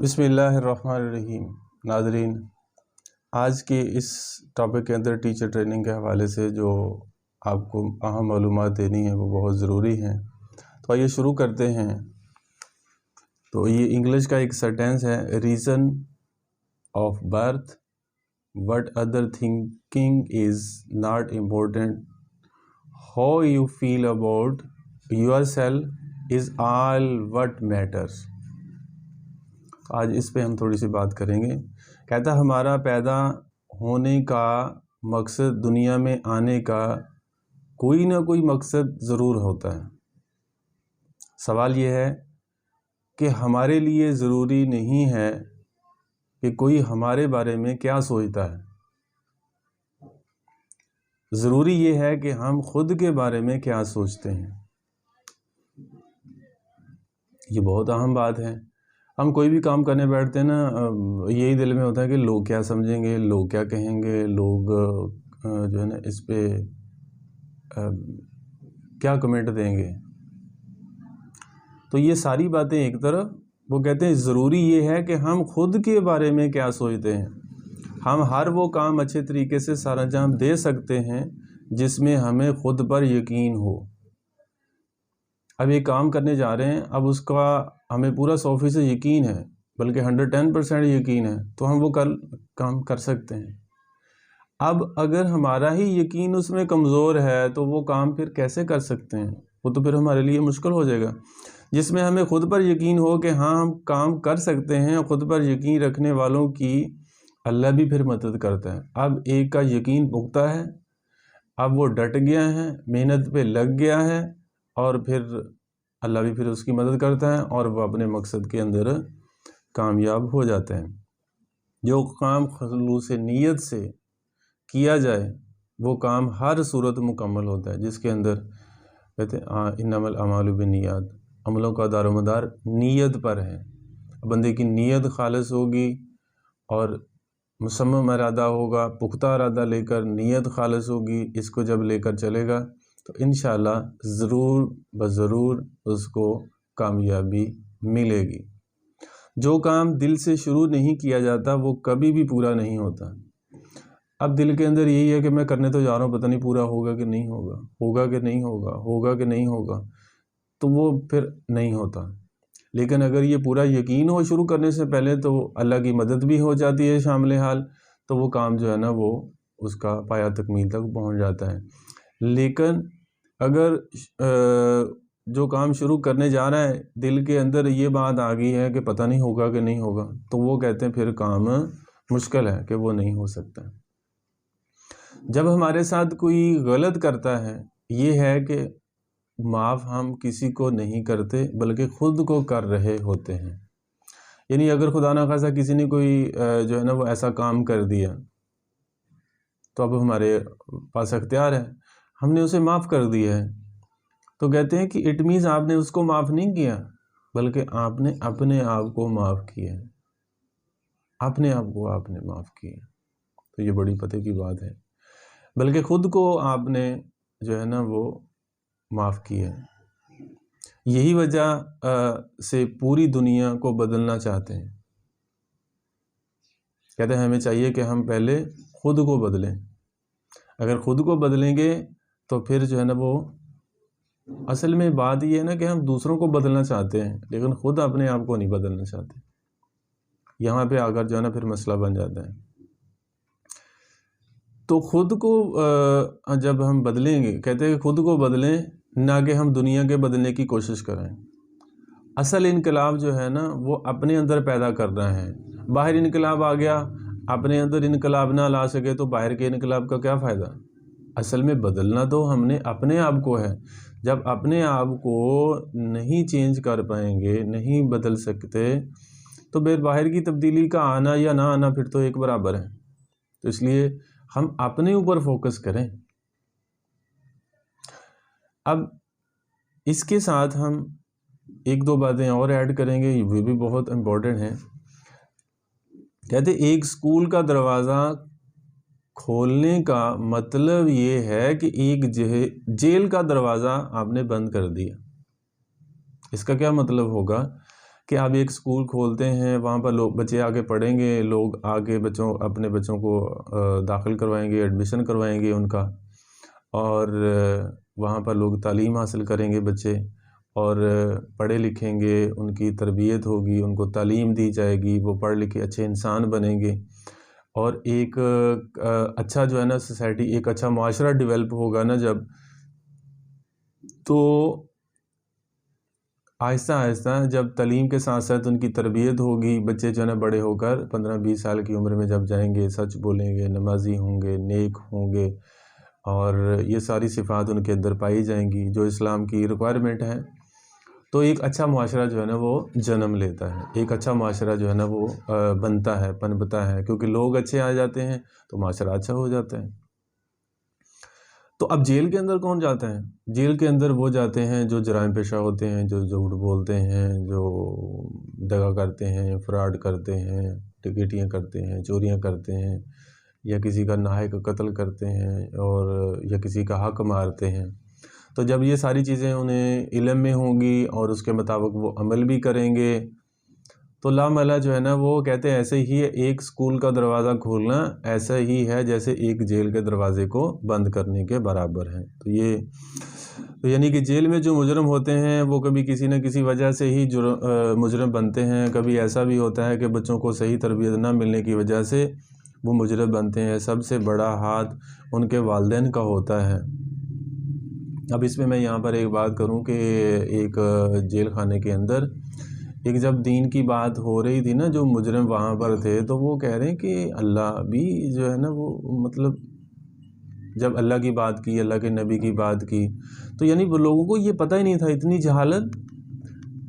بسم اللہ الرحمن الرحیم۔ ناظرین، آج کے اس ٹاپک کے اندر ٹیچر ٹریننگ کے حوالے سے جو آپ کو اہم معلومات دینی ہیں وہ بہت ضروری ہیں، تو آئیے شروع کرتے ہیں۔ تو یہ انگلش کا ایک سینٹینس ہے، reason of birth what other thinking is not important, how you feel about yourself is all what matters. آج اس پہ ہم تھوڑی سی بات کریں گے۔ کہتا ہمارا پیدا ہونے کا مقصد، دنیا میں آنے کا کوئی نہ کوئی مقصد ضرور ہوتا ہے۔ سوال یہ ہے کہ ہمارے لیے ضروری نہیں ہے کہ کوئی ہمارے بارے میں کیا سوچتا ہے، ضروری یہ ہے کہ ہم خود کے بارے میں کیا سوچتے ہیں۔ یہ بہت اہم بات ہے۔ ہم کوئی بھی کام کرنے بیٹھتے ہیں نا، یہی دل میں ہوتا ہے کہ لوگ کیا سمجھیں گے، لوگ کیا کہیں گے، لوگ جو ہے نا اس پہ کیا کمنٹ دیں گے۔ تو یہ ساری باتیں ایک طرف، وہ کہتے ہیں ضروری یہ ہے کہ ہم خود کے بارے میں کیا سوچتے ہیں۔ ہم ہر وہ کام اچھے طریقے سے سر انجام دے سکتے ہیں جس میں ہمیں خود پر یقین ہو۔ اب ایک کام کرنے جا رہے ہیں، اب اس کا ہمیں پورا 100% یقین ہے، بلکہ 110% یقین ہے، تو ہم وہ کام کر سکتے ہیں۔ اب اگر ہمارا ہی یقین اس میں کمزور ہے تو وہ کام پھر کیسے کر سکتے ہیں؟ وہ تو پھر ہمارے لیے مشکل ہو جائے گا۔ جس میں ہمیں خود پر یقین ہو کہ ہاں ہم کام کر سکتے ہیں، خود پر یقین رکھنے والوں کی اللہ بھی پھر مدد کرتا ہے۔ اب ایک کا یقین پختہ ہے، اب وہ ڈٹ گیا ہے، محنت پہ لگ گیا ہے، اور پھر اللہ بھی پھر اس کی مدد کرتا ہے، اور وہ اپنے مقصد کے اندر کامیاب ہو جاتے ہیں۔ جو کام خلوص نیت سے کیا جائے وہ کام ہر صورت مکمل ہوتا ہے، جس کے اندر کہتے ہیں انما الاعمال بالنیات، عملوں کا دار و مدار نیت پر ہے۔ بندے کی نیت خالص ہوگی اور مصمم ارادہ ہوگا، پختہ ارادہ لے کر نیت خالص ہوگی، اس کو جب لے کر چلے گا تو انشاءاللہ ضرور بضرور اس کو کامیابی ملے گی۔ جو کام دل سے شروع نہیں کیا جاتا وہ کبھی بھی پورا نہیں ہوتا۔ اب دل کے اندر یہی ہے کہ میں کرنے تو جا رہا ہوں، پتہ نہیں پورا ہوگا کہ نہیں ہوگا، ہوگا کہ نہیں ہوگا، ہوگا کہ نہیں ہوگا۔ تو وہ پھر نہیں ہوتا. لیکن اگر یہ پورا یقین ہو شروع کرنے سے پہلے تو اللہ کی مدد بھی ہو جاتی ہے شامل حال، تو وہ کام جو ہے نا وہ اس کا پایہ تکمیل تک پہنچ جاتا ہے. لیکن اگر جو کام شروع کرنے جا رہا ہے دل کے اندر یہ بات آ گئی ہے کہ پتہ نہیں ہوگا کہ نہیں ہوگا، تو وہ کہتے ہیں پھر کام مشکل ہے کہ وہ نہیں ہو سکتا. جب ہمارے ساتھ کوئی غلط کرتا ہے، یہ ہے کہ معاف ہم کسی کو نہیں کرتے بلکہ خود کو کر رہے ہوتے ہیں. یعنی اگر خدا نخواستہ کسی نے کوئی جو ہے نا وہ ایسا کام کر دیا، تو اب ہمارے پاس اختیار ہے، ہم نے اسے معاف کر دیا ہے، تو کہتے ہیں کہ اٹ مینز آپ نے اس کو معاف نہیں کیا بلکہ آپ نے اپنے آپ کو معاف کیا ہے. اپنے آپ کو آپ نے معاف کیا. تو یہ بڑی پتہ کی بات ہے. بلکہ خود کو آپ نے جو ہے نا وہ معاف کیا ہے. یہی وجہ سے پوری دنیا کو بدلنا چاہتے ہیں. کہتے ہیں ہمیں چاہیے کہ ہم پہلے خود کو بدلیں. اگر خود کو بدلیں گے تو پھر جو ہے نا وہ اصل میں بات یہ ہے نا کہ ہم دوسروں کو بدلنا چاہتے ہیں لیکن خود اپنے آپ کو نہیں بدلنا چاہتے. یہاں پہ آ کر جو ہے نا پھر مسئلہ بن جاتا ہے. تو خود کو جب ہم بدلیں گے، کہتے ہیں کہ خود کو بدلیں، نہ کہ ہم دنیا کے بدلنے کی کوشش کریں. اصل انقلاب جو ہے نا وہ اپنے اندر پیدا کرنا ہے. باہر انقلاب آ گیا، اپنے اندر انقلاب نہ لا سکے تو باہر کے انقلاب کا کیا فائدہ؟ اصل میں بدلنا تو ہم نے اپنے آپ کو ہے. جب اپنے آپ کو نہیں چینج کر پائیں گے، نہیں بدل سکتے، تو باہر کی تبدیلی کا آنا یا نہ آنا پھر تو ایک برابر ہے. تو اس لیے ہم اپنے اوپر فوکس کریں. اب اس کے ساتھ ہم ایک دو باتیں اور ایڈ کریں گے، یہ بھی بہت امپورٹنٹ ہیں. کہتے ایک سکول کا دروازہ کھولنے کا مطلب یہ ہے کہ ایک جیل کا دروازہ آپ نے بند کر دیا. اس کا کیا مطلب ہوگا کہ آپ ایک سکول کھولتے ہیں، وہاں پر لوگ بچے آگے پڑھیں گے، لوگ آگے اپنے بچوں کو داخل کروائیں گے، ایڈمیشن کروائیں گے ان کا، اور وہاں پر لوگ تعلیم حاصل کریں گے بچے، اور پڑھے لکھیں گے، ان کی تربیت ہوگی، ان کو تعلیم دی جائے گی، وہ پڑھ لکھے اچھے انسان بنیں گے، اور ایک اچھا جو ہے نا سوسائٹی، ایک اچھا معاشرہ ڈیولپ ہوگا نا جب، تو آہستہ آہستہ جب تعلیم کے ساتھ ساتھ ان کی تربیت ہوگی، بچے جو ہے نا بڑے ہو کر 15-20 سال کی عمر میں جب جائیں گے، سچ بولیں گے، نمازی ہوں گے، نیک ہوں گے، اور یہ ساری صفات ان کے اندر پائی جائیں گی جو اسلام کی ریکوائرمنٹ ہے، تو ایک اچھا معاشرہ جو ہے نا وہ جنم لیتا ہے. ایک اچھا معاشرہ جو ہے نا وہ بنتا ہے، پنپتا ہے، کیونکہ لوگ اچھے آ جاتے ہیں تو معاشرہ اچھا ہو جاتا ہے. تو اب جیل کے اندر کون جاتا ہے؟ جیل کے اندر وہ جاتے ہیں جو جرائم پیشہ ہوتے ہیں، جو جھوٹ بولتے ہیں، جو دغا کرتے ہیں، فراڈ کرتے ہیں، ڈکیٹیاں کرتے ہیں، چوریاں کرتے ہیں، یا کسی کا ناحق قتل کرتے ہیں، اور یا کسی کا حق مارتے ہیں. تو جب یہ ساری چیزیں انہیں علم میں ہوں گی اور اس کے مطابق وہ عمل بھی کریں گے، تو لامحالہ جو ہے نا وہ کہتے ہیں ایسے ہی ایک سکول کا دروازہ کھولنا ایسا ہی ہے جیسے ایک جیل کے دروازے کو بند کرنے کے برابر ہے. تو یعنی کہ جیل میں جو مجرم ہوتے ہیں وہ کبھی کسی نہ کسی وجہ سے ہی مجرم بنتے ہیں. کبھی ایسا بھی ہوتا ہے کہ بچوں کو صحیح تربیت نہ ملنے کی وجہ سے وہ مجرم بنتے ہیں. سب سے بڑا ہاتھ ان کے والدین کا ہوتا ہے. اب اس میں یہاں پر ایک بات کروں کہ ایک جیل خانے کے اندر ایک جب دین کی بات ہو رہی تھی نا، جو مجرم وہاں پر تھے تو وہ کہہ رہے ہیں کہ اللہ بھی جو ہے نا وہ مطلب جب اللہ کی بات کی، اللہ کے نبی کی بات کی، تو یعنی وہ لوگوں کو یہ پتہ ہی نہیں تھا، اتنی جہالت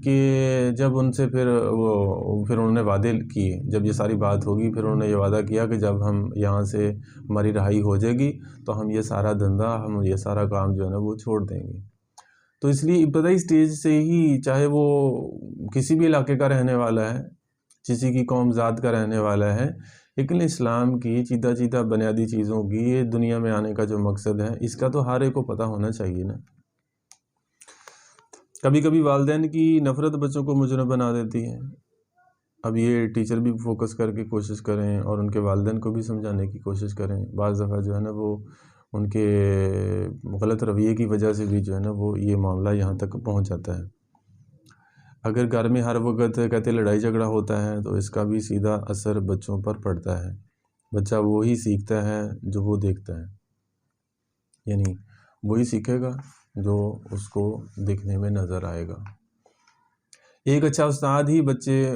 کہ جب ان سے پھر انہوں نے وعدے کیے. جب یہ ساری بات ہوگی پھر انہوں نے یہ وعدہ کیا کہ جب ہم یہاں سے ہماری رہائی ہو جائے گی تو ہم یہ سارا دھندا، ہم یہ سارا کام جو ہے نا وہ چھوڑ دیں گے. تو اس لیے ابتدائی سٹیج سے ہی، چاہے وہ کسی بھی علاقے کا رہنے والا ہے، کسی کی قوم ذات کا رہنے والا ہے، لیکن اسلام کی چیدہ بنیادی چیزوں کی، یہ دنیا میں آنے کا جو مقصد ہے، اس کا تو ہر ایک کو پتہ ہونا چاہیے نا. کبھی کبھی والدین کی نفرت بچوں کو مجرم بنا دیتی ہے. اب یہ ٹیچر بھی فوکس کر کے کوشش کریں اور ان کے والدین کو بھی سمجھانے کی کوشش کریں. بعض دفعہ جو ہے نا وہ ان کے غلط رویے کی وجہ سے بھی جو ہے نا وہ یہ معاملہ یہاں تک پہنچ جاتا ہے۔ اگر گھر میں ہر وقت کہتے لڑائی جھگڑا ہوتا ہے تو اس کا بھی سیدھا اثر بچوں پر پڑتا ہے۔ بچہ وہی سیکھتا ہے جو وہ دیکھتا ہے، یعنی وہی سیکھے گا جو اس کو دیکھنے میں نظر آئے گا۔ ایک اچھا استاد ہی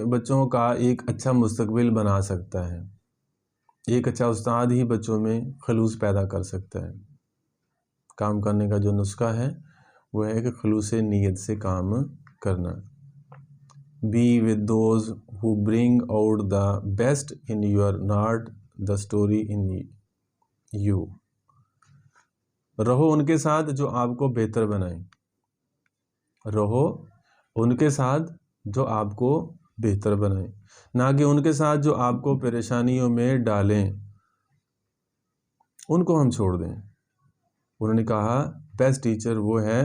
بچوں کا ایک اچھا مستقبل بنا سکتا ہے۔ ایک اچھا استاد ہی بچوں میں خلوص پیدا کر سکتا ہے۔ کام کرنے کا جو نسخہ ہے وہ ہے کہ خلوص نیت سے کام کرنا۔ Be with those who bring out the best in you, not the story in you. رہو ان کے ساتھ جو آپ کو بہتر بنائیں۔ رہو ان کے ساتھ جو آپ کو بہتر بنائیں، نہ کہ ان کے ساتھ جو آپ کو پریشانیوں میں ڈالیں۔ ان کو ہم چھوڑ دیں۔ انہوں نے کہا بیسٹ ٹیچر وہ ہے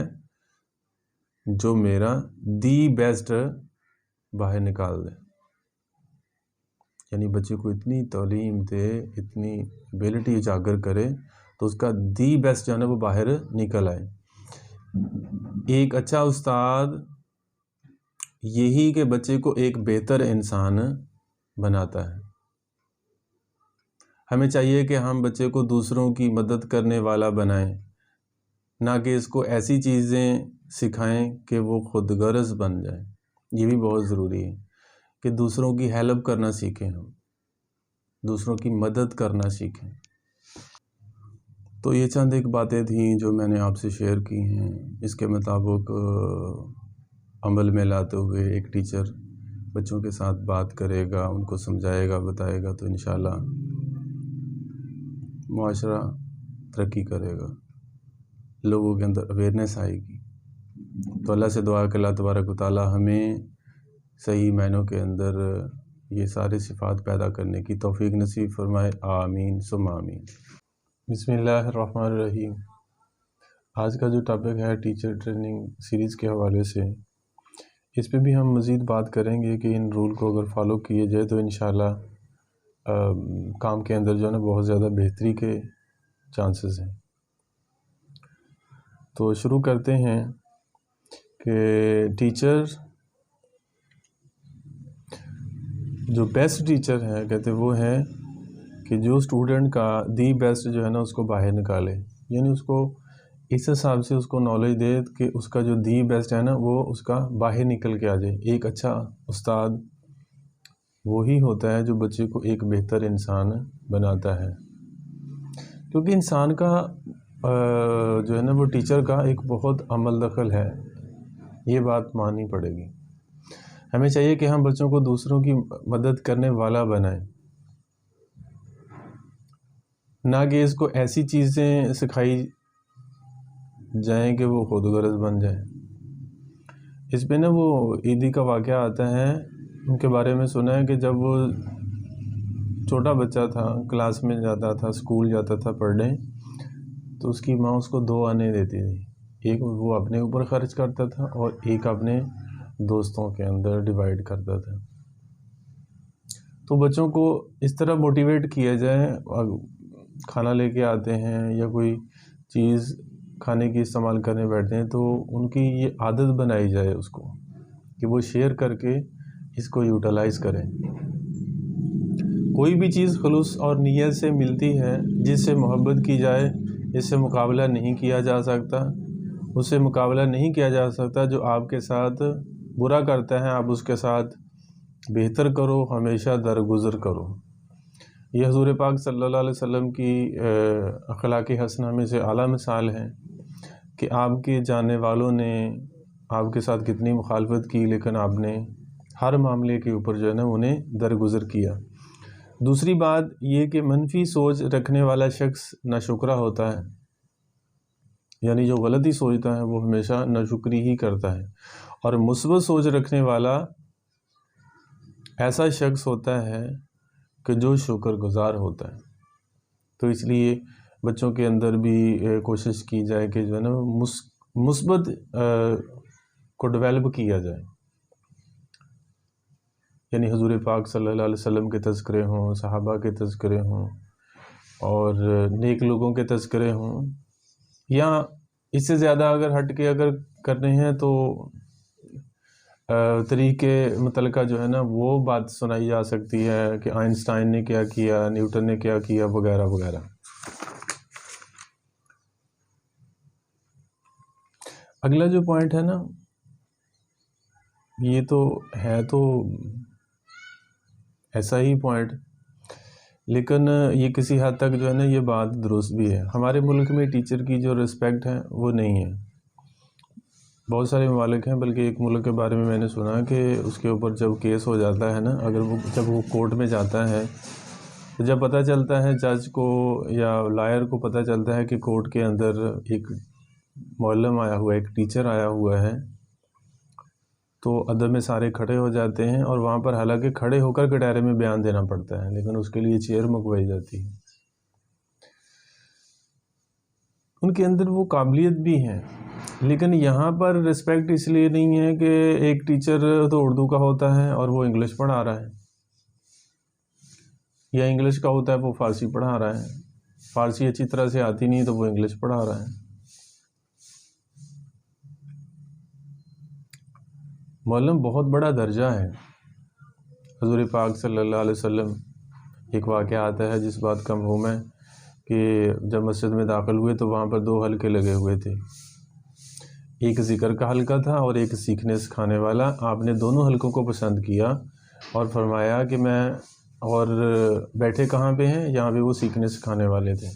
جو میرا دی بیسٹ باہر نکال دے، یعنی بچے کو اتنی تعلیم دے، اتنی ایبلٹی اجاگر کرے تو اس کا دی بیسٹ جو ہے نا وہ باہر نکل آئے۔ ایک اچھا استاد یہی کہ بچے کو ایک بہتر انسان بناتا ہے۔ ہمیں چاہیے کہ ہم بچے کو دوسروں کی مدد کرنے والا بنائیں، نہ کہ اس کو ایسی چیزیں سکھائیں کہ وہ خود غرض بن جائیں۔ یہ بھی بہت ضروری ہے کہ دوسروں کی ہیلپ کرنا سیکھیں، ہم دوسروں کی مدد کرنا سیکھیں۔ تو یہ چند ایک باتیں تھیں جو میں نے آپ سے شیئر کی ہیں۔ اس کے مطابق عمل میں لاتے ہوئے ایک ٹیچر بچوں کے ساتھ بات کرے گا، ان کو سمجھائے گا، بتائے گا، تو انشاءاللہ معاشرہ ترقی کرے گا، لوگوں کے اندر اویئرنیس آئے گی۔ تو اللہ سے دعا کہ اللہ تبارک و تعالی ہمیں صحیح معنوں کے اندر یہ سارے صفات پیدا کرنے کی توفیق نصیب فرمائے، آمین ثم آمین۔ بسم اللہ الرحمن الرحیم۔ آج کا جو ٹاپک ہے ٹیچر ٹریننگ سیریز کے حوالے سے، اس پہ بھی ہم مزید بات کریں گے کہ ان رول کو اگر فالو کیے جائے تو انشاءاللہ کام کے اندر جو ہے نا بہت زیادہ بہتری کے چانسز ہیں۔ تو شروع کرتے ہیں کہ ٹیچر جو بیسٹ ٹیچر ہے کہتے وہ ہے کہ جو اسٹوڈنٹ کا دی بیسٹ جو ہے نا اس کو باہر نکالے، یعنی اس کو اس حساب سے اس کو نالج دے کہ اس کا جو دی بیسٹ ہے نا وہ اس کا باہر نکل کے آ جائے۔ ایک اچھا استاد وہی ہوتا ہے جو بچے کو ایک بہتر انسان بناتا ہے، کیونکہ انسان کا جو ہے نا وہ ٹیچر کا ایک بہت عمل دخل ہے، یہ بات ماننی پڑے گی۔ ہمیں چاہیے کہ ہم بچوں کو دوسروں کی مدد کرنے والا بنائیں، نہ کہ اس کو ایسی چیزیں سکھائی جائیں کہ وہ خود غرض بن جائیں۔ اس پہ نا وہ عیدی کا واقعہ آتا ہے، ان کے بارے میں سنا ہے کہ جب وہ چھوٹا بچہ تھا، کلاس میں جاتا تھا، اسکول جاتا تھا پڑھنے، تو اس کی ماں اس کو 2 آنے دیتی تھی، ایک وہ اپنے اوپر خرچ کرتا تھا اور ایک اپنے دوستوں کے اندر ڈیوائیڈ کرتا تھا۔ تو بچوں کو اس طرح موٹیویٹ کیا جائے، کھانا لے کے آتے ہیں یا کوئی چیز کھانے کی استعمال کرنے بیٹھتے ہیں تو ان کی یہ عادت بنائی جائے اس کو کہ وہ شیئر کر کے اس کو یوٹیلائز کریں۔ کوئی بھی چیز خلوص اور نیت سے ملتی ہے، جس سے محبت کی جائے، اس سے مقابلہ نہیں کیا جا سکتا، اس سے مقابلہ نہیں کیا جا سکتا۔ جو آپ کے ساتھ برا کرتا ہے آپ اس کے ساتھ بہتر کرو، ہمیشہ درگزر کرو۔ یہ حضور پاک صلی اللہ علیہ وسلم کی اخلاق حسنہ میں سے اعلیٰ مثال ہے کہ آپ کے جاننے والوں نے آپ کے ساتھ کتنی مخالفت کی، لیکن آپ نے ہر معاملے کے اوپر جو ہے نا انہیں درگزر کیا۔ دوسری بات یہ کہ منفی سوچ رکھنے والا شخص ناشکرا ہوتا ہے، یعنی جو غلطی سوچتا ہے وہ ہمیشہ ناشکری ہی کرتا ہے، اور مثبت سوچ رکھنے والا ایسا شخص ہوتا ہے کہ جو شکر گزار ہوتا ہے۔ تو اس لیے بچوں کے اندر بھی کوشش کی جائے کہ جو ہے نا مثبت کو ڈیولپ کیا جائے، یعنی حضور پاک صلی اللہ علیہ وسلم کے تذکرے ہوں، صحابہ کے تذکرے ہوں، اور نیک لوگوں کے تذکرے ہوں، یا اس سے زیادہ اگر ہٹ کے اگر کرنے ہیں تو طریقے متعلقہ جو ہے نا وہ بات سنائی جا سکتی ہے کہ آئنسٹائن نے کیا کیا، نیوٹن نے کیا کیا، وغیرہ وغیرہ۔ اگلا جو پوائنٹ ہے نا، یہ تو ہے تو ایسا ہی پوائنٹ، لیکن یہ کسی حد تک جو ہے نا یہ بات درست بھی ہے۔ ہمارے ملک میں ٹیچر کی جو رسپیکٹ ہے وہ نہیں ہے۔ بہت سارے ممالک ہیں، بلکہ ایک ملک کے بارے میں میں نے سنا کہ اس کے اوپر جب کیس ہو جاتا ہے نا، اگر جب وہ کورٹ میں جاتا ہے تو جب پتہ چلتا ہے جج کو یا لائر کو پتہ چلتا ہے کہ کورٹ کے اندر ایک معلم آیا ہوا ہے، ایک ٹیچر آیا ہوا ہے، تو ادب میں سارے کھڑے ہو جاتے ہیں، اور وہاں پر حالانکہ کھڑے ہو کر کٹہرے میں بیان دینا پڑتا ہے، لیکن اس کے لیے چیئر منگوائی جاتی ہے۔ ان کے اندر وہ قابلیت بھی ہے، لیکن یہاں پر رسپیکٹ اس لیے نہیں ہے کہ ایک ٹیچر تو اردو کا ہوتا ہے اور وہ انگلش پڑھا رہا ہے، یا انگلش کا ہوتا ہے وہ فارسی پڑھا رہا ہے، فارسی اچھی طرح سے آتی نہیں تو وہ انگلش پڑھا رہا ہے۔ معلم بہت بڑا درجہ ہے۔ حضور پاک صلی اللہ علیہ وسلم، ایک واقعہ آتا ہے جس بات کا مفہوم ہے کہ جب مسجد میں داخل ہوئے تو وہاں پر 2 حلقے لگے ہوئے تھے، ایک ذکر کا حلقہ تھا اور ایک سیکھنے سکھانے والا۔ آپ نے دونوں حلقوں کو پسند کیا اور فرمایا کہ میں، اور بیٹھے کہاں پہ ہیں؟ یہاں پہ وہ سیکھنے سکھانے والے تھے۔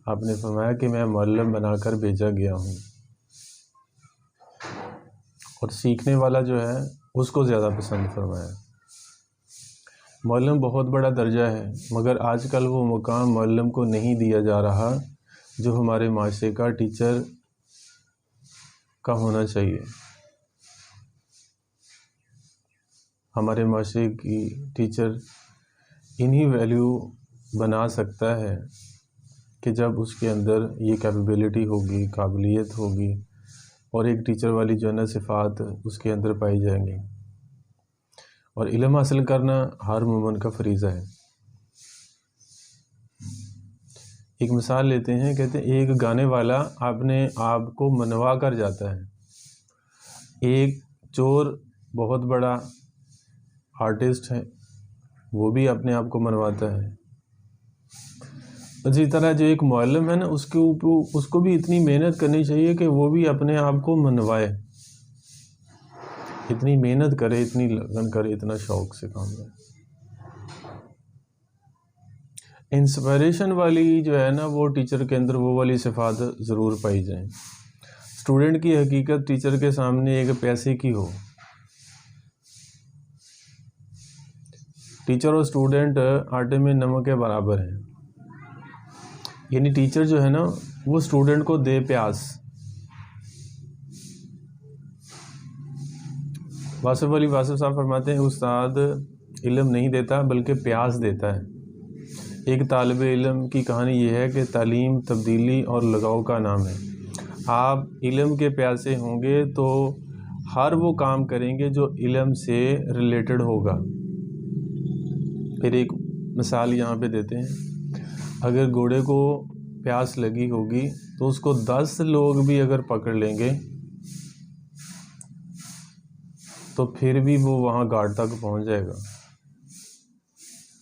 آپ نے فرمایا کہ میں معلم بنا کر بھیجا گیا ہوں، اور سیکھنے والا جو ہے اس کو زیادہ پسند فرمایا۔ معلم بہت بڑا درجہ ہے، مگر آج کل وہ مقام معلم کو نہیں دیا جا رہا جو ہمارے معاشرے کا ٹیچر کا ہونا چاہیے۔ ہمارے معاشرے کی ٹیچر انہی ویلیو بنا سکتا ہے کہ جب اس کے اندر یہ کیپیبلٹی ہوگی، قابلیت ہوگی، اور ایک ٹیچر والی جو ہے نا صفات اس کے اندر پائی جائیں گی۔ اور علم حاصل کرنا ہر مومن کا فریضہ ہے۔ ایک مثال لیتے ہیں، کہتے ہیں ایک گانے والا اپنے آپ کو منوا کر جاتا ہے، ایک چور بہت بڑا آرٹسٹ ہے وہ بھی اپنے آپ کو منواتا ہے۔ اسی طرح جو ایک معلم ہے نا، اس کو بھی اتنی محنت کرنی چاہیے کہ وہ بھی اپنے آپ کو منوائے، اتنی محنت کرے، اتنی لگن کرے، اتنا شوق سے کام کرے۔ انسپائریشن والی جو ہے نا وہ ٹیچر کے اندر وہ والی صفات ضرور پائی جائیں۔ اسٹوڈنٹ کی حقیقت ٹیچر کے سامنے ایک پیسے کی ہو۔ ٹیچر اور اسٹوڈنٹ آٹے میں نمک کے برابر ہیں، یعنی ٹیچر جو ہے نا وہ اسٹوڈنٹ کو دے پیاس۔ واصف علی واصف صاحب فرماتے ہیں استاد علم نہیں دیتا بلکہ پیاس دیتا ہے۔ ایک طالب علم کی کہانی یہ ہے کہ تعلیم تبدیلی اور لگاؤ کا نام ہے۔ آپ علم کے پیاسے ہوں گے تو ہر وہ کام کریں گے جو علم سے ریلیٹڈ ہوگا۔ پھر ایک مثال یہاں پہ دیتے ہیں، اگر گھوڑے کو پیاس لگی ہوگی تو اس کو 10 لوگ بھی اگر پکڑ لیں گے تو پھر بھی وہ وہاں گھاٹ تک پہنچ جائے گا،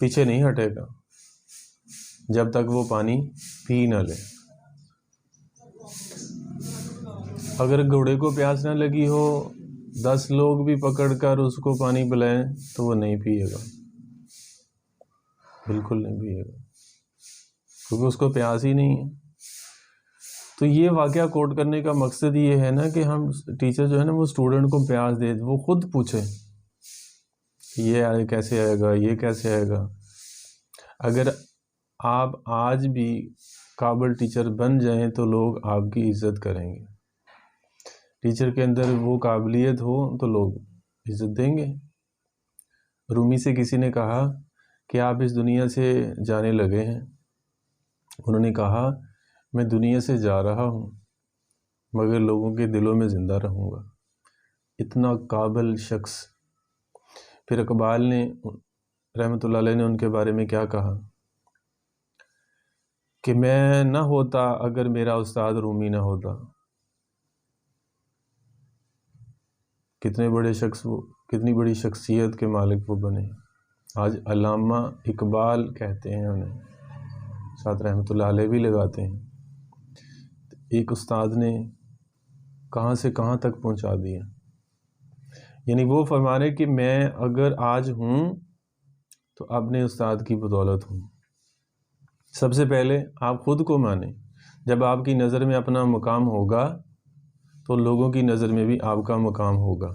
پیچھے نہیں ہٹے گا جب تک وہ پانی پی نہ لے۔ اگر گھوڑے کو پیاس نہ لگی ہو، 10 لوگ بھی پکڑ کر اس کو پانی پلائیں تو وہ نہیں پیے گا، بالکل نہیں پیے گا، کیونکہ اس کو پیاس ہی نہیں ہے۔ تو یہ واقعہ کوٹ کرنے کا مقصد یہ ہے نا کہ ہم ٹیچر جو ہے نا وہ اسٹوڈنٹ کو پیاس دے، وہ خود پوچھے یہ کیسے آئے گا، یہ کیسے آئے گا۔ اگر آپ آج بھی قابل ٹیچر بن جائیں تو لوگ آپ کی عزت کریں گے۔ ٹیچر کے اندر وہ قابلیت ہو تو لوگ عزت دیں گے۔ رومی سے کسی نے کہا کہ آپ اس دنیا سے جانے لگے ہیں؟ انہوں نے کہا میں دنیا سے جا رہا ہوں مگر لوگوں کے دلوں میں زندہ رہوں گا۔ اتنا قابل شخص۔ پھر اقبال نے رحمۃ اللہ علیہ نے ان کے بارے میں کیا کہا کہ میں نہ ہوتا اگر میرا استاد رومی نہ ہوتا. کتنے بڑے شخص وہ، کتنی بڑی شخصیت کے مالک وہ بنے. آج علامہ اقبال کہتے ہیں انہیں، ساتھ رحمۃ اللہ علیہ بھی لگاتے ہیں. ایک استاد نے کہاں سے کہاں تک پہنچا دیا. یعنی وہ فرما رہے کہ میں اگر آج ہوں تو اپنے استاد کی بدولت ہوں. سب سے پہلے آپ خود کو مانیں. جب آپ کی نظر میں اپنا مقام ہوگا تو لوگوں کی نظر میں بھی آپ کا مقام ہوگا.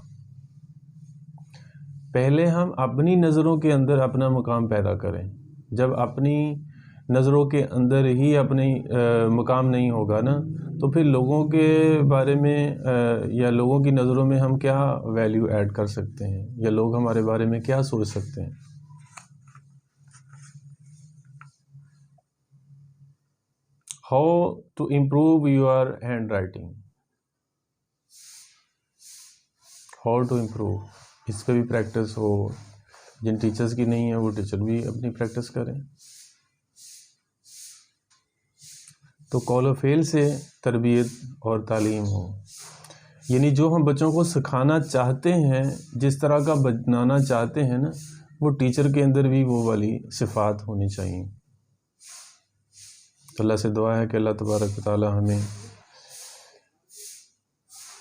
پہلے ہم اپنی نظروں کے اندر اپنا مقام پیدا کریں. جب اپنی نظروں کے اندر ہی اپنی مقام نہیں ہوگا نا، تو پھر لوگوں کے بارے میں یا لوگوں کی نظروں میں ہم کیا ویلیو ایڈ کر سکتے ہیں، یا لوگ ہمارے بارے میں کیا سوچ سکتے ہیں. How to improve your handwriting. How to improve, اس پہ بھی پریکٹس ہو. جن ٹیچرز کی نہیں ہے وہ ٹیچر بھی اپنی پریکٹس کریں. تو قول و فعل سے تربیت اور تعلیم ہو. یعنی جو ہم بچوں کو سکھانا چاہتے ہیں، جس طرح کا بنانا چاہتے ہیں نا، وہ ٹیچر کے اندر بھی وہ والی صفات ہونی چاہیے. تو اللہ سے دعا ہے کہ اللہ تبارک و تعالی ہمیں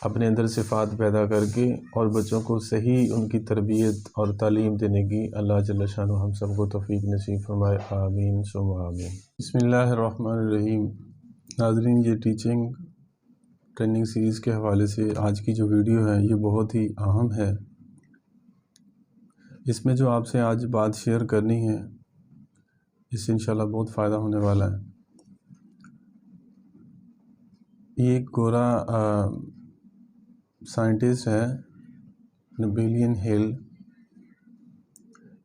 اپنے اندر صفات پیدا کر کے اور بچوں کو صحیح ان کی تربیت اور تعلیم دینے کی اللہ جل شانہ ہم سب کو توفیق نصیب فرمائے. آمین ثم آمین. بسم اللہ الرحمن الرحیم. ناظرین، یہ ٹیچنگ ٹریننگ سیریز کے حوالے سے آج کی جو ویڈیو ہے یہ بہت ہی اہم ہے. اس میں جو آپ سے آج بات شیئر کرنی ہے، اس سے انشاءاللہ بہت فائدہ ہونے والا ہے. یہ ایک گورا سائنٹسٹ ہے، نیپولین ہل.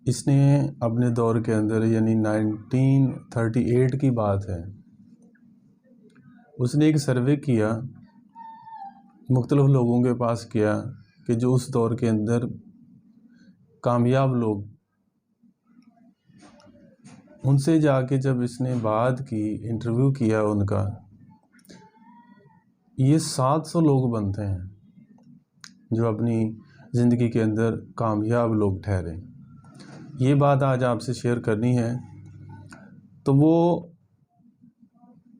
اس نے اپنے دور کے اندر، یعنی 1938 کی بات ہے، اس نے ایک سروے کیا، مختلف لوگوں کے پاس کیا کہ جو اس دور کے اندر کامیاب لوگ، ان سے جا کے جب اس نے بات کی، انٹرویو کیا ان کا، یہ 700 لوگ بنتے ہیں جو اپنی زندگی کے اندر کامیاب لوگ ٹھہرے. یہ بات آج آپ سے شیئر کرنی ہے. تو وہ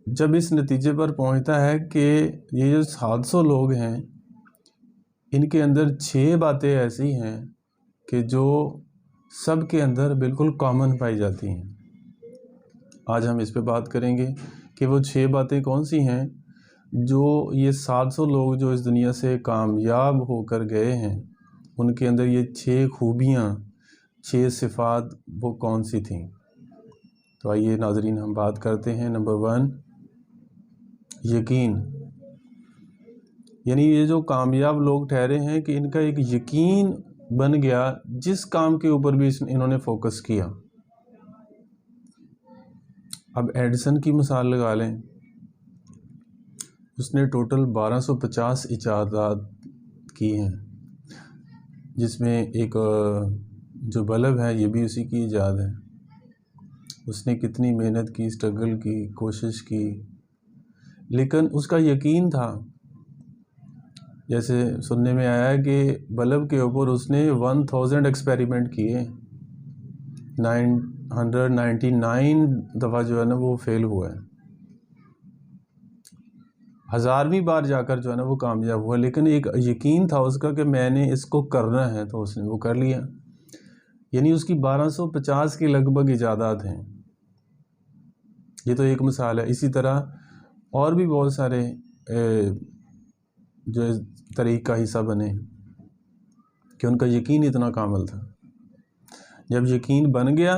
جب اس نتیجے پر پہنچتا ہے کہ یہ جو 700 لوگ ہیں، ان کے اندر 6 باتیں ایسی ہیں کہ جو سب کے اندر بالکل کامن پائی جاتی ہیں. آج ہم اس پہ بات کریں گے کہ وہ 6 باتیں کون سی ہیں جو یہ 700 لوگ جو اس دنیا سے کامیاب ہو کر گئے ہیں، ان کے اندر یہ 6 خوبیاں، 6 صفات وہ کون سی تھیں. تو آئیے ناظرین ہم بات کرتے ہیں. نمبر 1، یقین. یعنی یہ جو کامیاب لوگ ٹھہرے ہیں کہ ان کا ایک یقین بن گیا جس کام کے اوپر بھی انہوں نے فوکس کیا. اب ایڈیسن کی مثال لگا لیں. اس نے ٹوٹل 1250 ایجادات کی ہیں، جس میں ایک جو بلب ہے یہ بھی اسی کی ایجاد ہے. اس نے کتنی محنت کی، اسٹرگل کی، کوشش کی، لیکن اس کا یقین تھا. جیسے سننے میں آیا ہے کہ بلب کے اوپر اس نے 1000 ایکسپیریمنٹ کیے، 999 دفعہ جو ہے نا وہ فیل ہوا ہے. 1000ویں بار جا کر جو ہے نا وہ کامیاب ہوا، لیکن ایک یقین تھا اس کا کہ میں نے اس کو کرنا ہے، تو اس نے وہ کر لیا. یعنی اس کی 1250 کے لگ بھگ ایجادات ہیں. یہ تو ایک مثال ہے. اسی طرح اور بھی بہت سارے جو طریق کا حصہ بنے کہ ان کا یقین اتنا کامل تھا. جب یقین بن گیا،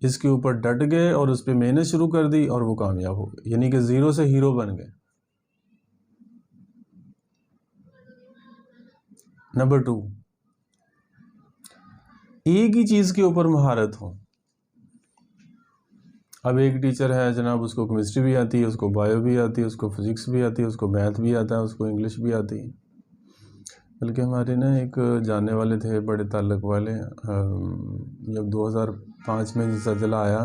اس کے اوپر ڈٹ گئے اور اس پہ محنت شروع کر دی اور وہ کامیاب ہو گئے. یعنی کہ 0 سے ہیرو بن گئے. نمبر 2، ایک ہی چیز کے اوپر مہارت ہو. اب ایک ٹیچر ہے جناب، اس کو کیمسٹری بھی آتی ہے، اس کو بایو بھی آتی ہے، اس کو فزکس بھی آتی ہے، اس کو میتھ بھی آتا ہے، اس کو انگلش بھی آتی ہے. بلکہ ہمارے نا ایک جاننے والے تھے، بڑے تعلق والے، جب 2005 میں زلزلہ آیا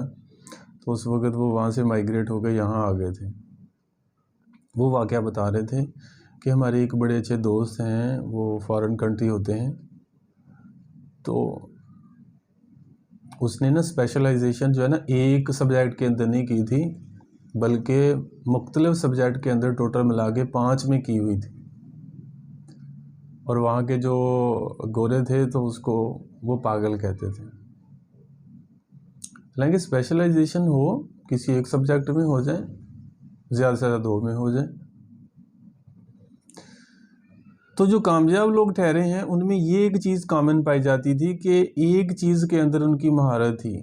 تو اس وقت وہ وہاں سے مائیگریٹ ہو کے یہاں آ گئے تھے. وہ واقعہ بتا رہے تھے کہ ہمارے ایک بڑے اچھے دوست ہیں، وہ فارن کنٹری ہوتے ہیں، تو اس نے نا اسپیشلائزیشن جو ہے نا ایک سبجیکٹ کے اندر نہیں کی تھی، بلکہ مختلف سبجیکٹ کے اندر ٹوٹل ملا کے 5 میں کی ہوئی تھی. اور وہاں کے جو گورے تھے تو اس کو وہ پاگل کہتے تھے. حالانکہ اسپیشلائزیشن ہو کسی ایک سبجیکٹ میں ہو جائے، زیادہ سے زیادہ 2 میں ہو جائے. تو جو کامیاب لوگ ٹھہرے ہیں ان میں یہ ایک چیز کامن پائی جاتی تھی کہ ایک چیز کے اندر ان کی مہارت تھی،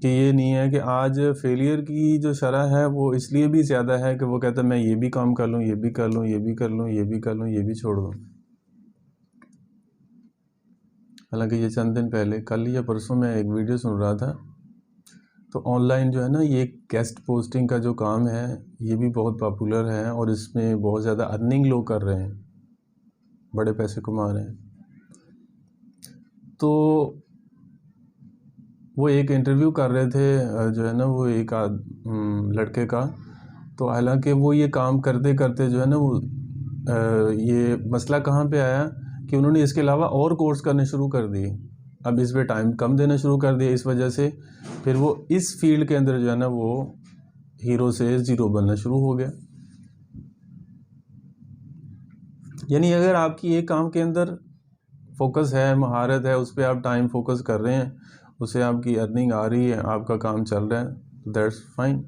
کہ یہ نہیں ہے کہ آج فیلئر کی جو شرح ہے وہ اس لیے بھی زیادہ ہے کہ وہ کہتا ہے میں یہ بھی کام کر لوں، یہ بھی کر لوں، یہ بھی کر لوں، یہ بھی کر لوں، یہ بھی چھوڑ دوں. حالانکہ یہ چند دن پہلے، کل یا پرسوں، میں ایک ویڈیو سن رہا تھا، تو آن لائن جو ہے نا یہ گیسٹ پوسٹنگ کا جو کام ہے یہ بھی بہت پاپولر ہے، اور اس میں بہت زیادہ ارننگ لوگ کر رہے ہیں، بڑے پیسے کما رہے ہیں. تو وہ ایک انٹرویو کر رہے تھے جو ہے نا وہ ایک لڑکے کا. تو حالانکہ وہ یہ کام کرتے کرتے جو ہے نا وہ یہ مسئلہ کہاں پہ آیا کہ انہوں نے اس کے علاوہ اور کورس کرنے شروع کر دیے. اب اس پہ ٹائم کم دینا شروع کر دیا، اس وجہ سے پھر وہ اس فیلڈ کے اندر جو ہے نا وہ ہیرو سے زیرو بننا شروع ہو گیا. یعنی اگر آپ کی ایک کام کے اندر فوکس ہے، مہارت ہے، اس پہ آپ ٹائم فوکس کر رہے ہیں، اسے آپ کی ارننگ آ رہی ہے، آپ کا کام چل رہا ہے، دیٹس فائن.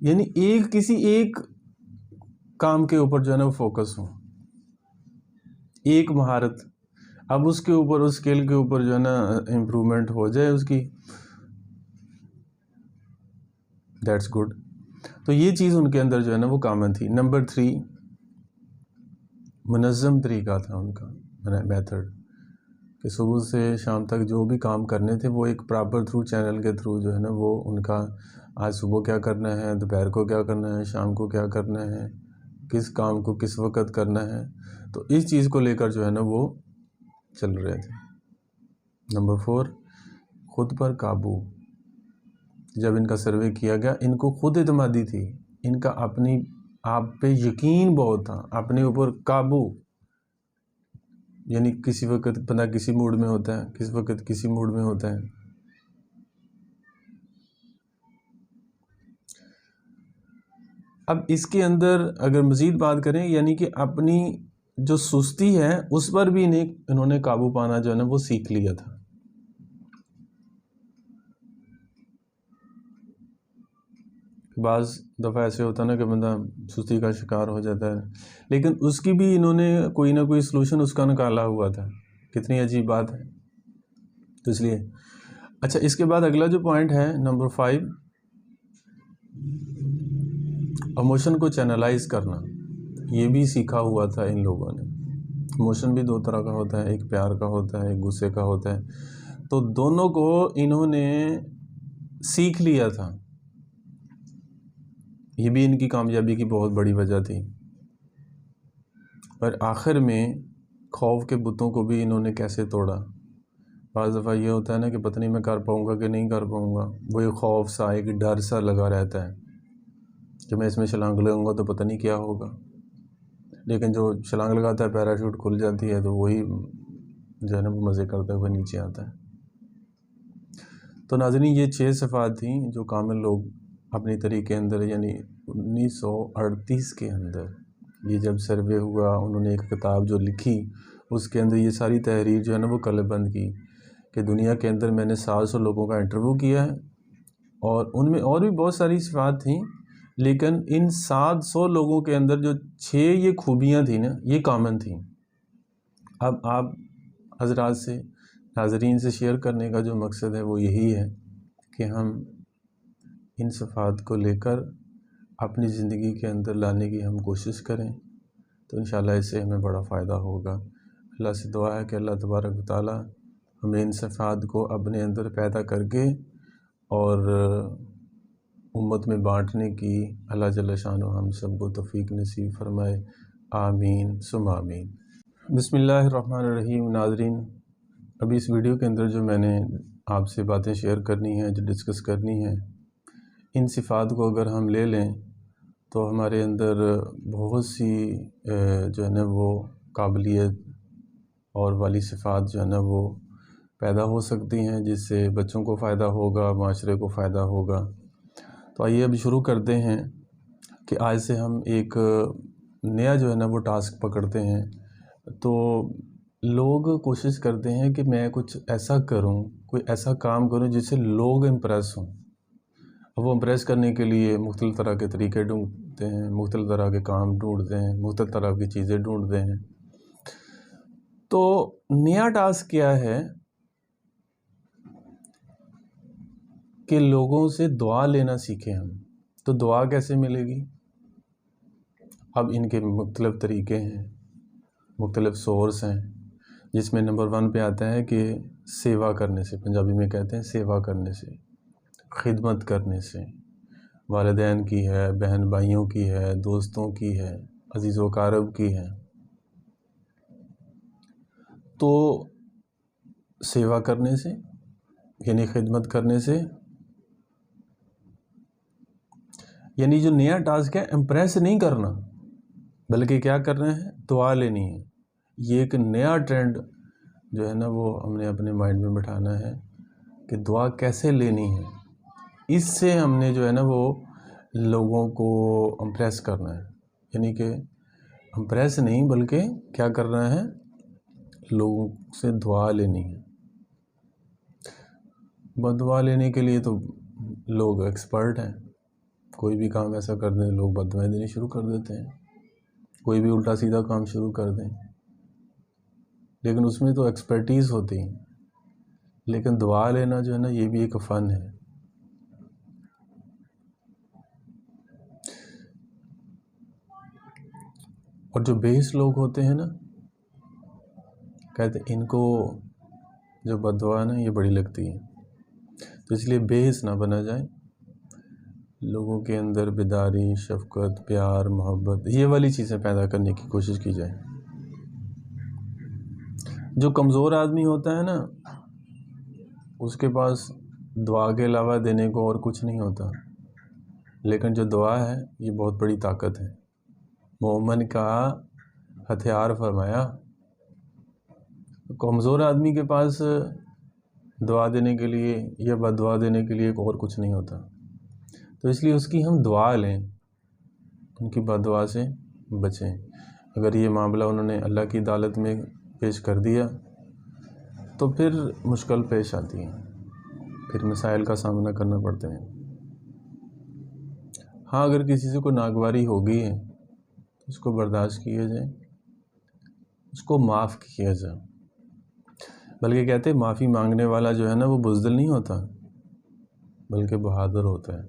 یعنی کسی ایک کام کے اوپر جو ہے نا وہ فوکس ہو، ایک مہارت، اب اس کے اوپر، اس اسکل کے اوپر جو ہے نا امپرومنٹ ہو جائے اس کی، دیٹس گڈ. تو یہ چیز ان کے اندر جو ہے نا وہ کامن تھی. نمبر 3، منظم طریقہ تھا ان کا، میتھڈ، کہ صبح سے شام تک جو بھی کام کرنے تھے وہ ایک پراپر تھرو چینل کے تھرو جو ہے نا وہ ان کا، آج صبح کیا کرنا ہے، دوپہر کو کیا کرنا ہے، شام کو کیا کرنا ہے، کس کام کو کس وقت کرنا ہے. تو اس چیز کو لے کر جو ہے نا وہ چل رہے تھے. نمبر 4، خود پر قابو. جب ان کا سروے کیا گیا، ان کو خود اعتمادی تھی، ان کا اپنی آپ پہ یقین بہت تھا، اپنے اوپر قابو. یعنی کسی وقت بندہ کسی موڈ میں ہوتا ہے، کس وقت کسی موڈ میں ہوتا ہے. اب اس کے اندر اگر مزید بات کریں، یعنی کہ اپنی جو سستی ہے اس پر بھی انہوں نے قابو پانا جو ہے نا وہ سیکھ لیا تھا. بعض دفعہ ایسے ہوتا ہے نا کہ بندہ سستی کا شکار ہو جاتا ہے، لیکن اس کی بھی انہوں نے کوئی نہ کوئی سلوشن اس کا نکالا ہوا تھا. کتنی عجیب بات ہے. تو اس لیے اچھا، اس کے بعد اگلا جو پوائنٹ ہے نمبر 5، ایموشن کو چینلائز کرنا. یہ بھی سیکھا ہوا تھا ان لوگوں نے. ایموشن بھی 2 طرح کا ہوتا ہے، ایک پیار کا ہوتا ہے، ایک غصے کا ہوتا ہے. تو دونوں کو انہوں نے سیکھ لیا تھا. یہ بھی ان کی کامیابی کی بہت بڑی وجہ تھی. اور آخر میں خوف کے بتوں کو بھی انہوں نے کیسے توڑا. بعض دفعہ یہ ہوتا ہے نا کہ پتہ نہیں میں کر پاؤں گا کہ نہیں کر پاؤں گا، وہ ایک خوف سا، ایک ڈر سا لگا رہتا ہے کہ میں اس میں چھلانگ لگاؤں گا تو پتہ نہیں کیا ہوگا. لیکن جو چھلانگ لگاتا ہے پیراشوٹ کھل جاتی ہے تو وہی جو ہے نا وہ مزے کرتے ہوئے نیچے آتا ہے. تو ناظرین، یہ 6 صفات تھیں جو کامل لوگ اپنی طریقے اندر، یعنی 1938 کے اندر یہ جب سروے ہوا، انہوں نے ایک کتاب جو لکھی اس کے اندر یہ ساری تحریر جو ہے نا وہ قلم بند کی کہ دنیا کے اندر میں نے 700 لوگوں کا انٹرویو کیا ہے، اور ان میں اور بھی بہت ساری صفات تھیں، لیکن ان 700 لوگوں کے اندر جو 6 یہ خوبیاں تھیں نا یہ کامن تھیں. اب آپ حضرات سے، ناظرین سے شیئر کرنے کا جو مقصد ہے وہ یہی ہے کہ ہم ان صفات کو لے کر اپنی زندگی کے اندر لانے کی ہم کوشش کریں، تو انشاءاللہ اس سے ہمیں بڑا فائدہ ہوگا. اللہ سے دعا ہے کہ اللہ تبارک و تعالی ہمیں ان صفات کو اپنے اندر پیدا کر کے اور امت میں بانٹنے کی اللہ جل شانہ ہم سب کو توفیق نصیب فرمائے. آمین ثم آمین. بسم اللہ الرحمن الرحیم. ناظرین، ابھی اس ویڈیو کے اندر جو میں نے آپ سے باتیں شیئر کرنی ہیں، جو ڈسکس کرنی ہیں، ان صفات کو اگر ہم لے لیں تو ہمارے اندر بہت سی جو ہے نا وہ قابلیت اور والی صفات جو ہے نا وہ پیدا ہو سکتی ہیں، جس سے بچوں کو فائدہ ہوگا، معاشرے کو فائدہ ہوگا۔ تو آئیے اب شروع کرتے ہیں کہ آج سے ہم ایک نیا جو ہے نا وہ ٹاسک پکڑتے ہیں۔ تو لوگ کوشش کرتے ہیں کہ میں کچھ ایسا کروں، کوئی ایسا کام کروں جس سے لوگ امپریس ہوں۔ وہ امپریس کرنے کے لیے مختلف طرح کے طریقے ڈھونڈتے ہیں، مختلف طرح کے کام ڈھونڈتے ہیں، مختلف طرح کی چیزیں ڈھونڈتے ہیں۔ تو نیا ٹاسک کیا ہے کہ لوگوں سے دعا لینا سیکھیں ہم۔ تو دعا کیسے ملے گی؟ اب ان کے مختلف طریقے ہیں، مختلف سورس ہیں، جس میں نمبر 1 پہ آتا ہے کہ سیوا کرنے سے، پنجابی میں کہتے ہیں سیوا کرنے سے، خدمت کرنے سے، والدین کی ہے، بہن بھائیوں کی ہے، دوستوں کی ہے، عزیز و اقارب کی ہے۔ تو سیوا کرنے سے یعنی خدمت کرنے سے، یعنی جو نیا ٹاسک ہے امپریس نہیں کرنا بلکہ کیا کرنا ہے، دعا لینی ہے۔ یہ ایک نیا ٹرینڈ جو ہے نا وہ ہم نے اپنے مائنڈ میں بٹھانا ہے کہ دعا کیسے لینی ہے۔ اس سے ہم نے جو ہے نا وہ لوگوں کو امپریس کرنا ہے، یعنی کہ امپریس نہیں بلکہ کیا کرنا ہے، لوگوں سے دعا لینی ہے۔ بدعا لینے کے لیے تو لوگ ایکسپرٹ ہیں، کوئی بھی کام ایسا کر دیں لوگ بدعائیں دینی شروع کر دیتے ہیں، کوئی بھی الٹا سیدھا کام شروع کر دیں، لیکن اس میں تو ایکسپرٹیز ہوتی ہے۔ لیکن دعا لینا جو ہے نا یہ بھی ایک فن ہے۔ اور جو بےحس لوگ ہوتے ہیں نا، کہتے ہیں ان کو جو بددعا ہے نا یہ بڑی لگتی ہے، تو اس لیے بےحس نہ بنا جائے، لوگوں کے اندر بیداری، شفقت، پیار، محبت، یہ والی چیزیں پیدا کرنے کی کوشش کی جائے۔ جو کمزور آدمی ہوتا ہے نا اس کے پاس دعا کے علاوہ دینے کو اور کچھ نہیں ہوتا، لیکن جو دعا ہے یہ بہت بڑی طاقت ہے۔ مومن کا ہتھیار فرمایا۔ کمزور آدمی کے پاس دعا دینے کے لیے یا بد دعا دینے کے لیے اور کچھ نہیں ہوتا، تو اس لیے اس کی ہم دعا لیں، ان کی بد دعا سے بچیں۔ اگر یہ معاملہ انہوں نے اللہ کی عدالت میں پیش کر دیا تو پھر مشکل پیش آتی ہے، پھر مسائل کا سامنا کرنا پڑتا ہے۔ ہاں اگر کسی سے کوئی ناگواری ہو گئی ہے تو اس کو برداشت کیا جائے، اس کو معاف کیا جائے، بلکہ کہتے ہیں معافی مانگنے والا جو ہے نا وہ بزدل نہیں ہوتا بلکہ بہادر ہوتا ہے۔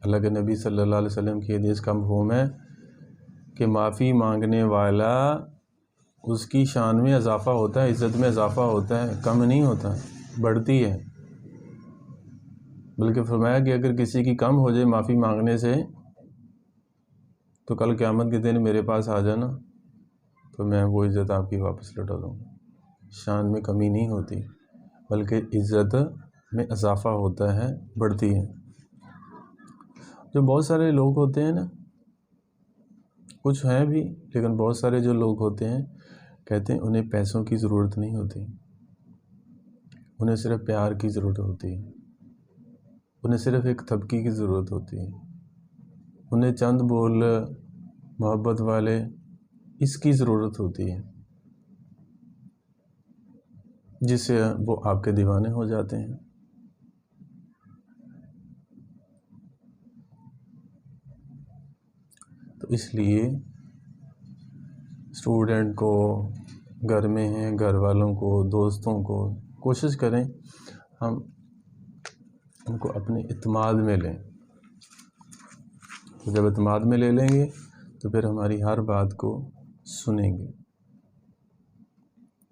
اللہ کے نبی صلی اللہ علیہ وسلم کی حدیث کا مفہوم ہے کہ معافی مانگنے والا اس کی شان میں اضافہ ہوتا ہے، عزت میں اضافہ ہوتا ہے، کم نہیں ہوتا، بڑھتی ہے۔ بلکہ فرمایا کہ اگر کسی کی کم ہو جائے معافی مانگنے سے تو کل قیامت کے دن میرے پاس آ جانا تو میں وہ عزت آپ کی واپس لوٹا دوں گا۔ شان میں کمی نہیں ہوتی بلکہ عزت میں اضافہ ہوتا ہے، بڑھتی ہے۔ جو بہت سارے لوگ ہوتے ہیں نا، کچھ ہیں بھی لیکن بہت سارے جو لوگ ہوتے ہیں کہتے ہیں انہیں پیسوں کی ضرورت نہیں ہوتی، انہیں صرف پیار کی ضرورت ہوتی ہے، انہیں صرف ایک تھپکی کی ضرورت ہوتی ہے، انہیں چند بول محبت والے اس کی ضرورت ہوتی ہے، جس سے وہ آپ کے دیوانے ہو جاتے ہیں۔ تو اس لیے اسٹوڈنٹ کو، گھر میں ہیں گھر والوں کو، دوستوں کو کوشش کریں ہم ان کو اپنے اعتماد میں لیں۔ جب اعتماد میں لے لیں گے تو پھر ہماری ہر بات کو سنیں گے۔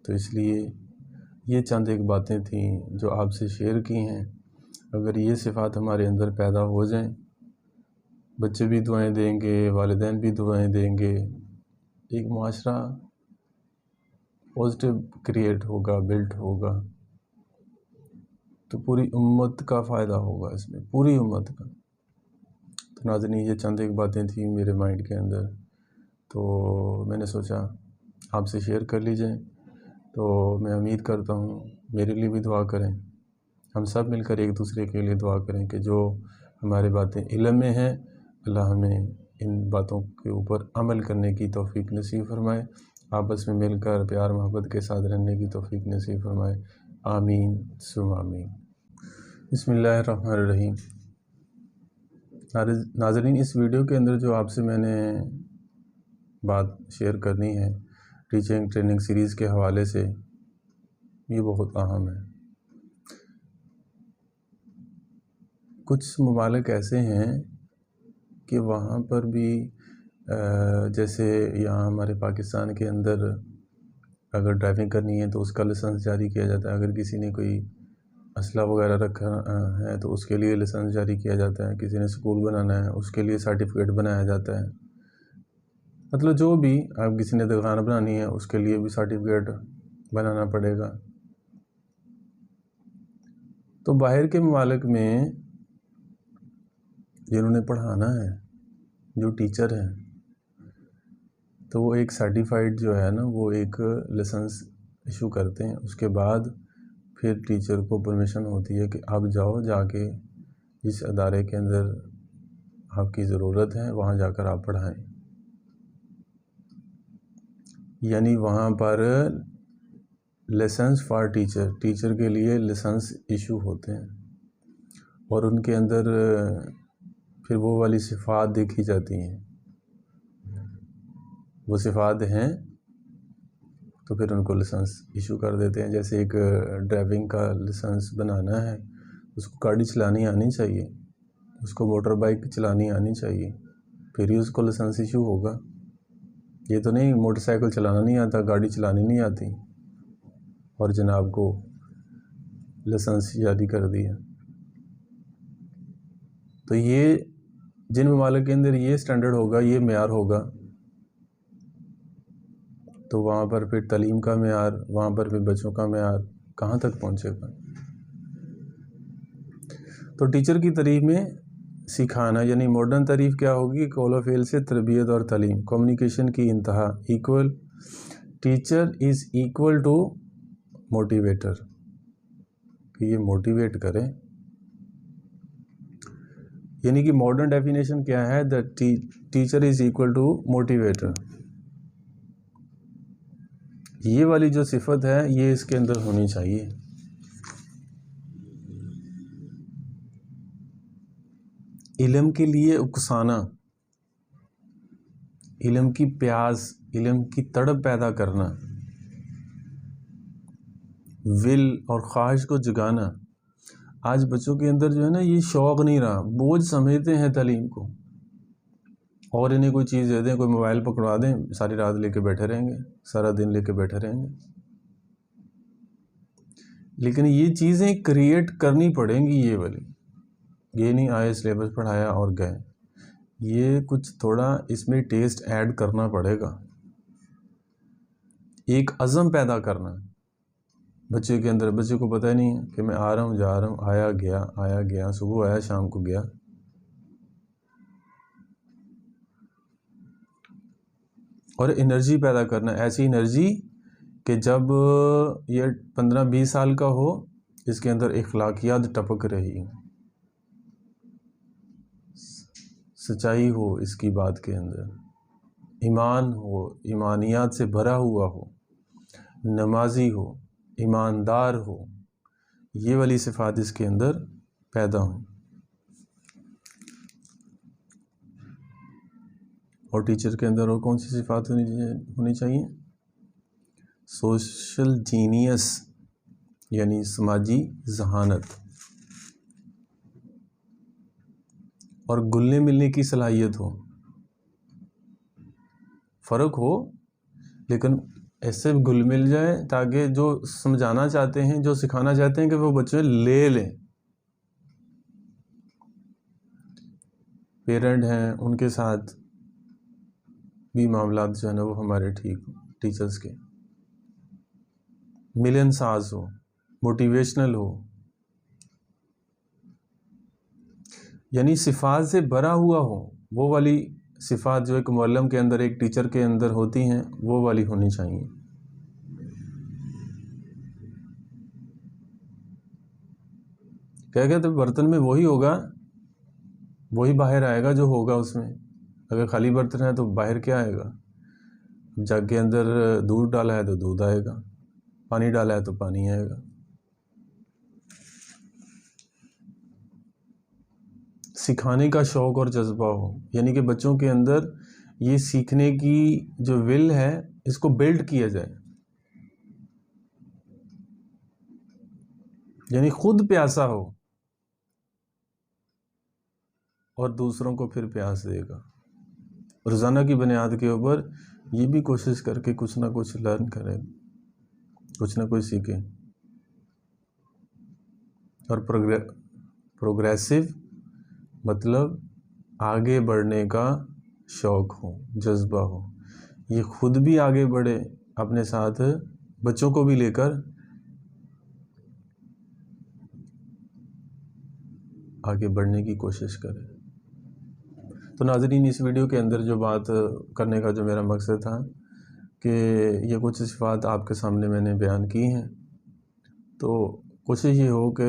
تو اس لیے یہ چند ایک باتیں تھیں جو آپ سے شیئر کی ہیں۔ اگر یہ صفات ہمارے اندر پیدا ہو جائیں، بچے بھی دعائیں دیں گے، والدین بھی دعائیں دیں گے، ایک معاشرہ پازیٹیو کریٹ ہوگا، بلٹ ہوگا۔ تو پوری امت کا فائدہ ہوگا اس میں، پوری امت کا۔ تو ناظرین یہ چند ایک باتیں تھیں میرے مائنڈ کے اندر، تو میں نے سوچا آپ سے شیئر کر لی جائیں۔ تو میں امید کرتا ہوں میرے لیے بھی دعا کریں، ہم سب مل کر ایک دوسرے کے لیے دعا کریں کہ جو ہماری باتیں علم میں ہیں اللہ ہمیں ان باتوں کے اوپر عمل کرنے کی توفیق نصیب فرمائے، آپس میں مل کر پیار محبت کے ساتھ رہنے کی توفیق نصیب فرمائے، آمین ثم آمین۔ بسم اللہ الرحمن الرحیم۔ ناظرین اس ویڈیو کے اندر جو آپ سے میں نے بات شیئر کرنی ہے ٹیچنگ ٹریننگ سیریز کے حوالے سے، یہ بہت اہم ہے۔ کچھ ممالک ایسے ہیں کہ وہاں پر بھی جیسے یہاں ہمارے پاکستان کے اندر اگر ڈرائیونگ کرنی ہے تو اس کا لائسنس جاری کیا جاتا ہے، اگر کسی نے کوئی اسلحہ وغیرہ رکھا ہے تو اس کے لیے لائسنس جاری کیا جاتا ہے، کسی نے اسکول بنانا ہے اس کے لیے سرٹیفکیٹ بنایا جاتا ہے، مطلب جو بھی اب کسی نے دکان بنانی ہے اس کے لیے بھی سرٹیفکیٹ بنانا پڑے گا۔ تو باہر کے ممالک میں جنہوں نے پڑھانا ہے، جو ٹیچر ہیں، تو وہ ایک سرٹیفائیڈ جو ہے نا وہ ایک لائسنس ایشو کرتے ہیں، اس کے بعد پھر ٹیچر کو پرمیشن ہوتی ہے کہ آپ جاؤ، جا کے جس ادارے کے اندر آپ کی ضرورت ہے وہاں جا کر آپ پڑھائیں، یعنی وہاں پر لائسنس فار ٹیچر کے لیے لائسنس ایشو ہوتے ہیں، اور ان کے اندر پھر وہ والی صفات دیکھی جاتی ہیں، وہ صفات ہیں تو پھر ان کو لائسنس ایشو کر دیتے ہیں۔ جیسے ایک ڈرائیونگ کا لائسنس بنانا ہے، اس کو گاڑی چلانی آنی چاہیے، اس کو موٹر بائک چلانی آنی چاہیے، پھر ہی اس کو لائسنس ایشو ہوگا۔ یہ تو نہیں موٹر سائیکل چلانا نہیں آتا، گاڑی چلانی نہیں آتی اور جناب کو لائسنس جاری کر دیا۔ تو یہ جن ممالک کے اندر یہ سٹینڈرڈ ہوگا، یہ معیار ہوگا، تو وہاں پر پھر تعلیم کا معیار، وہاں پر پھر بچوں کا معیار کہاں تک پہنچے گا۔ تو ٹیچر کی تعریف میں سکھانا، یعنی ماڈرن تعریف کیا ہوگی؟ قول و فعل سے تربیت اور تعلیم، کمیونیکیشن کی انتہا، equal teacher is equal to motivator, کہ یہ موٹیویٹ کرے، یعنی کہ ماڈرن ڈیفینیشن کیا ہے؟ The teacher is equal to motivator. یہ والی جو صفت ہے یہ اس کے اندر ہونی چاہیے۔ علم کے لیے اکسانا، علم کی پیاس، علم کی تڑپ پیدا کرنا، ول اور خواہش کو جگانا۔ آج بچوں کے اندر جو ہے نا یہ شوق نہیں رہا، بوجھ سمجھتے ہیں تعلیم کو، اور انہیں کوئی چیز دے دیں، کوئی موبائل پکڑوا دیں، ساری رات لے کے بیٹھے رہیں گے، سارا دن لے کے بیٹھے رہیں گے۔ لیکن یہ چیزیں کریٹ کرنی پڑیں گی، یہ والی، یہ نہیں آئے سلیبس پڑھایا اور گئے، یہ کچھ تھوڑا اس میں ٹیسٹ ایڈ کرنا پڑے گا، ایک عزم پیدا کرنا بچے کے اندر۔ بچے کو پتہ نہیں ہے کہ میں آ رہا ہوں، جا رہا ہوں، آیا گیا، صبح آیا شام کو گیا۔ اور انرجی پیدا کرنا، ایسی انرجی کہ جب یہ 15-20 سال کا ہو اس کے اندر اخلاقیات ٹپک رہی ہوں، سچائی ہو اس کی بات کے اندر، ایمان ہو، ایمانیات سے بھرا ہوا ہو، نمازی ہو، ایماندار ہو، یہ والی صفات اس کے اندر پیدا ہوں۔ اور ٹیچر کے اندر اور کون سی صفات ہونی چاہیے؟ سوشل جینیس، یعنی سماجی ذہانت، اور گلنے ملنے کی صلاحیت ہو۔ فرق ہو لیکن ایسے گل مل جائے تاکہ جو سمجھانا چاہتے ہیں، جو سکھانا چاہتے ہیں کہ وہ بچے لے لیں۔ پیرنٹ ہیں ان کے ساتھ بھی معاملات جو ہے نا وہ ہمارے ٹھیک ہوں، ٹیچرز کے ملن ساز ہو، موٹیویشنل ہو، یعنی صفات سے بھرا ہوا ہو، وہ والی صفات جو ایک معلم کے اندر، ایک ٹیچر کے اندر ہوتی ہیں، وہ والی ہونی چاہیے۔ کیا کہتے برتن میں وہی ہوگا، وہی باہر آئے گا جو ہوگا اس میں۔ اگر خالی برتن ہے تو باہر کیا آئے گا؟ جگ کے اندر دودھ ڈالا ہے تو دودھ آئے گا، پانی ڈالا ہے تو پانی آئے گا۔ سکھانے کا شوق اور جذبہ ہو، یعنی کہ بچوں کے اندر یہ سیکھنے کی جو ول ہے اس کو بلڈ کیا جائے، یعنی خود پیاسا ہو اور دوسروں کو پھر پیاس دے گا۔ روزانہ کی بنیاد کے اوپر یہ بھی کوشش کر کے کچھ نہ کچھ لرن کرے، کچھ نہ کچھ سیکھے، اور پروگریسو مطلب آگے بڑھنے کا شوق ہو، جذبہ ہو، یہ خود بھی آگے بڑھے، اپنے ساتھ بچوں کو بھی لے کر آگے بڑھنے کی کوشش کرے۔ تو ناظرین، اس ویڈیو کے اندر جو بات کرنے کا جو میرا مقصد تھا کہ یہ کچھ صفات آپ کے سامنے میں نے بیان کی ہیں، تو کوشش یہ ہو کہ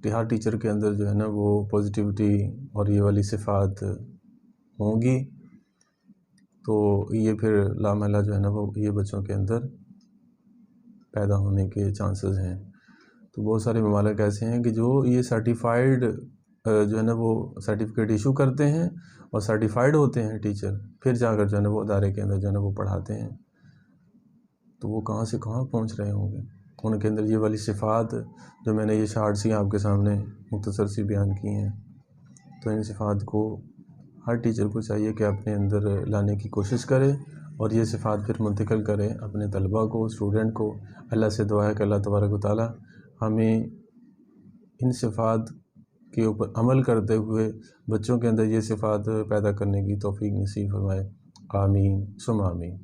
ہر ٹیچر کے اندر جو ہے نا وہ پازیٹیوٹی اور یہ والی صفات ہوں گی، تو یہ پھر لامحالہ جو ہے نا وہ یہ بچوں کے اندر پیدا ہونے کے چانسز ہیں۔ تو بہت سارے ممالک ایسے ہیں کہ جو یہ سرٹیفائیڈ جو ہے نا وہ سرٹیفکیٹ ایشو کرتے ہیں اور سرٹیفائیڈ ہوتے ہیں ٹیچر، پھر جا کر جو ہے نا وہ ادارے کے اندر جو ہے نا وہ پڑھاتے ہیں۔ تو وہ کہاں سے کہاں پہنچ رہے ہوں گے، ان کے اندر یہ والی صفات جو میں نے یہ شارٹس ہی آپ کے سامنے مختصر سی بیان کی ہیں، تو ان صفات کو ہر ٹیچر کو چاہیے کہ اپنے اندر لانے کی کوشش کرے اور یہ صفات پھر منتقل کرے اپنے طلباء کو، اسٹوڈنٹ کو۔ اللہ سے دعا ہے کہ اللہ تبارک و تعالی ہمیں ان صفات کے اوپر عمل کرتے ہوئے بچوں کے اندر یہ صفات پیدا کرنے کی توفیق نصیب فرمائے۔ آمین ثم آمین۔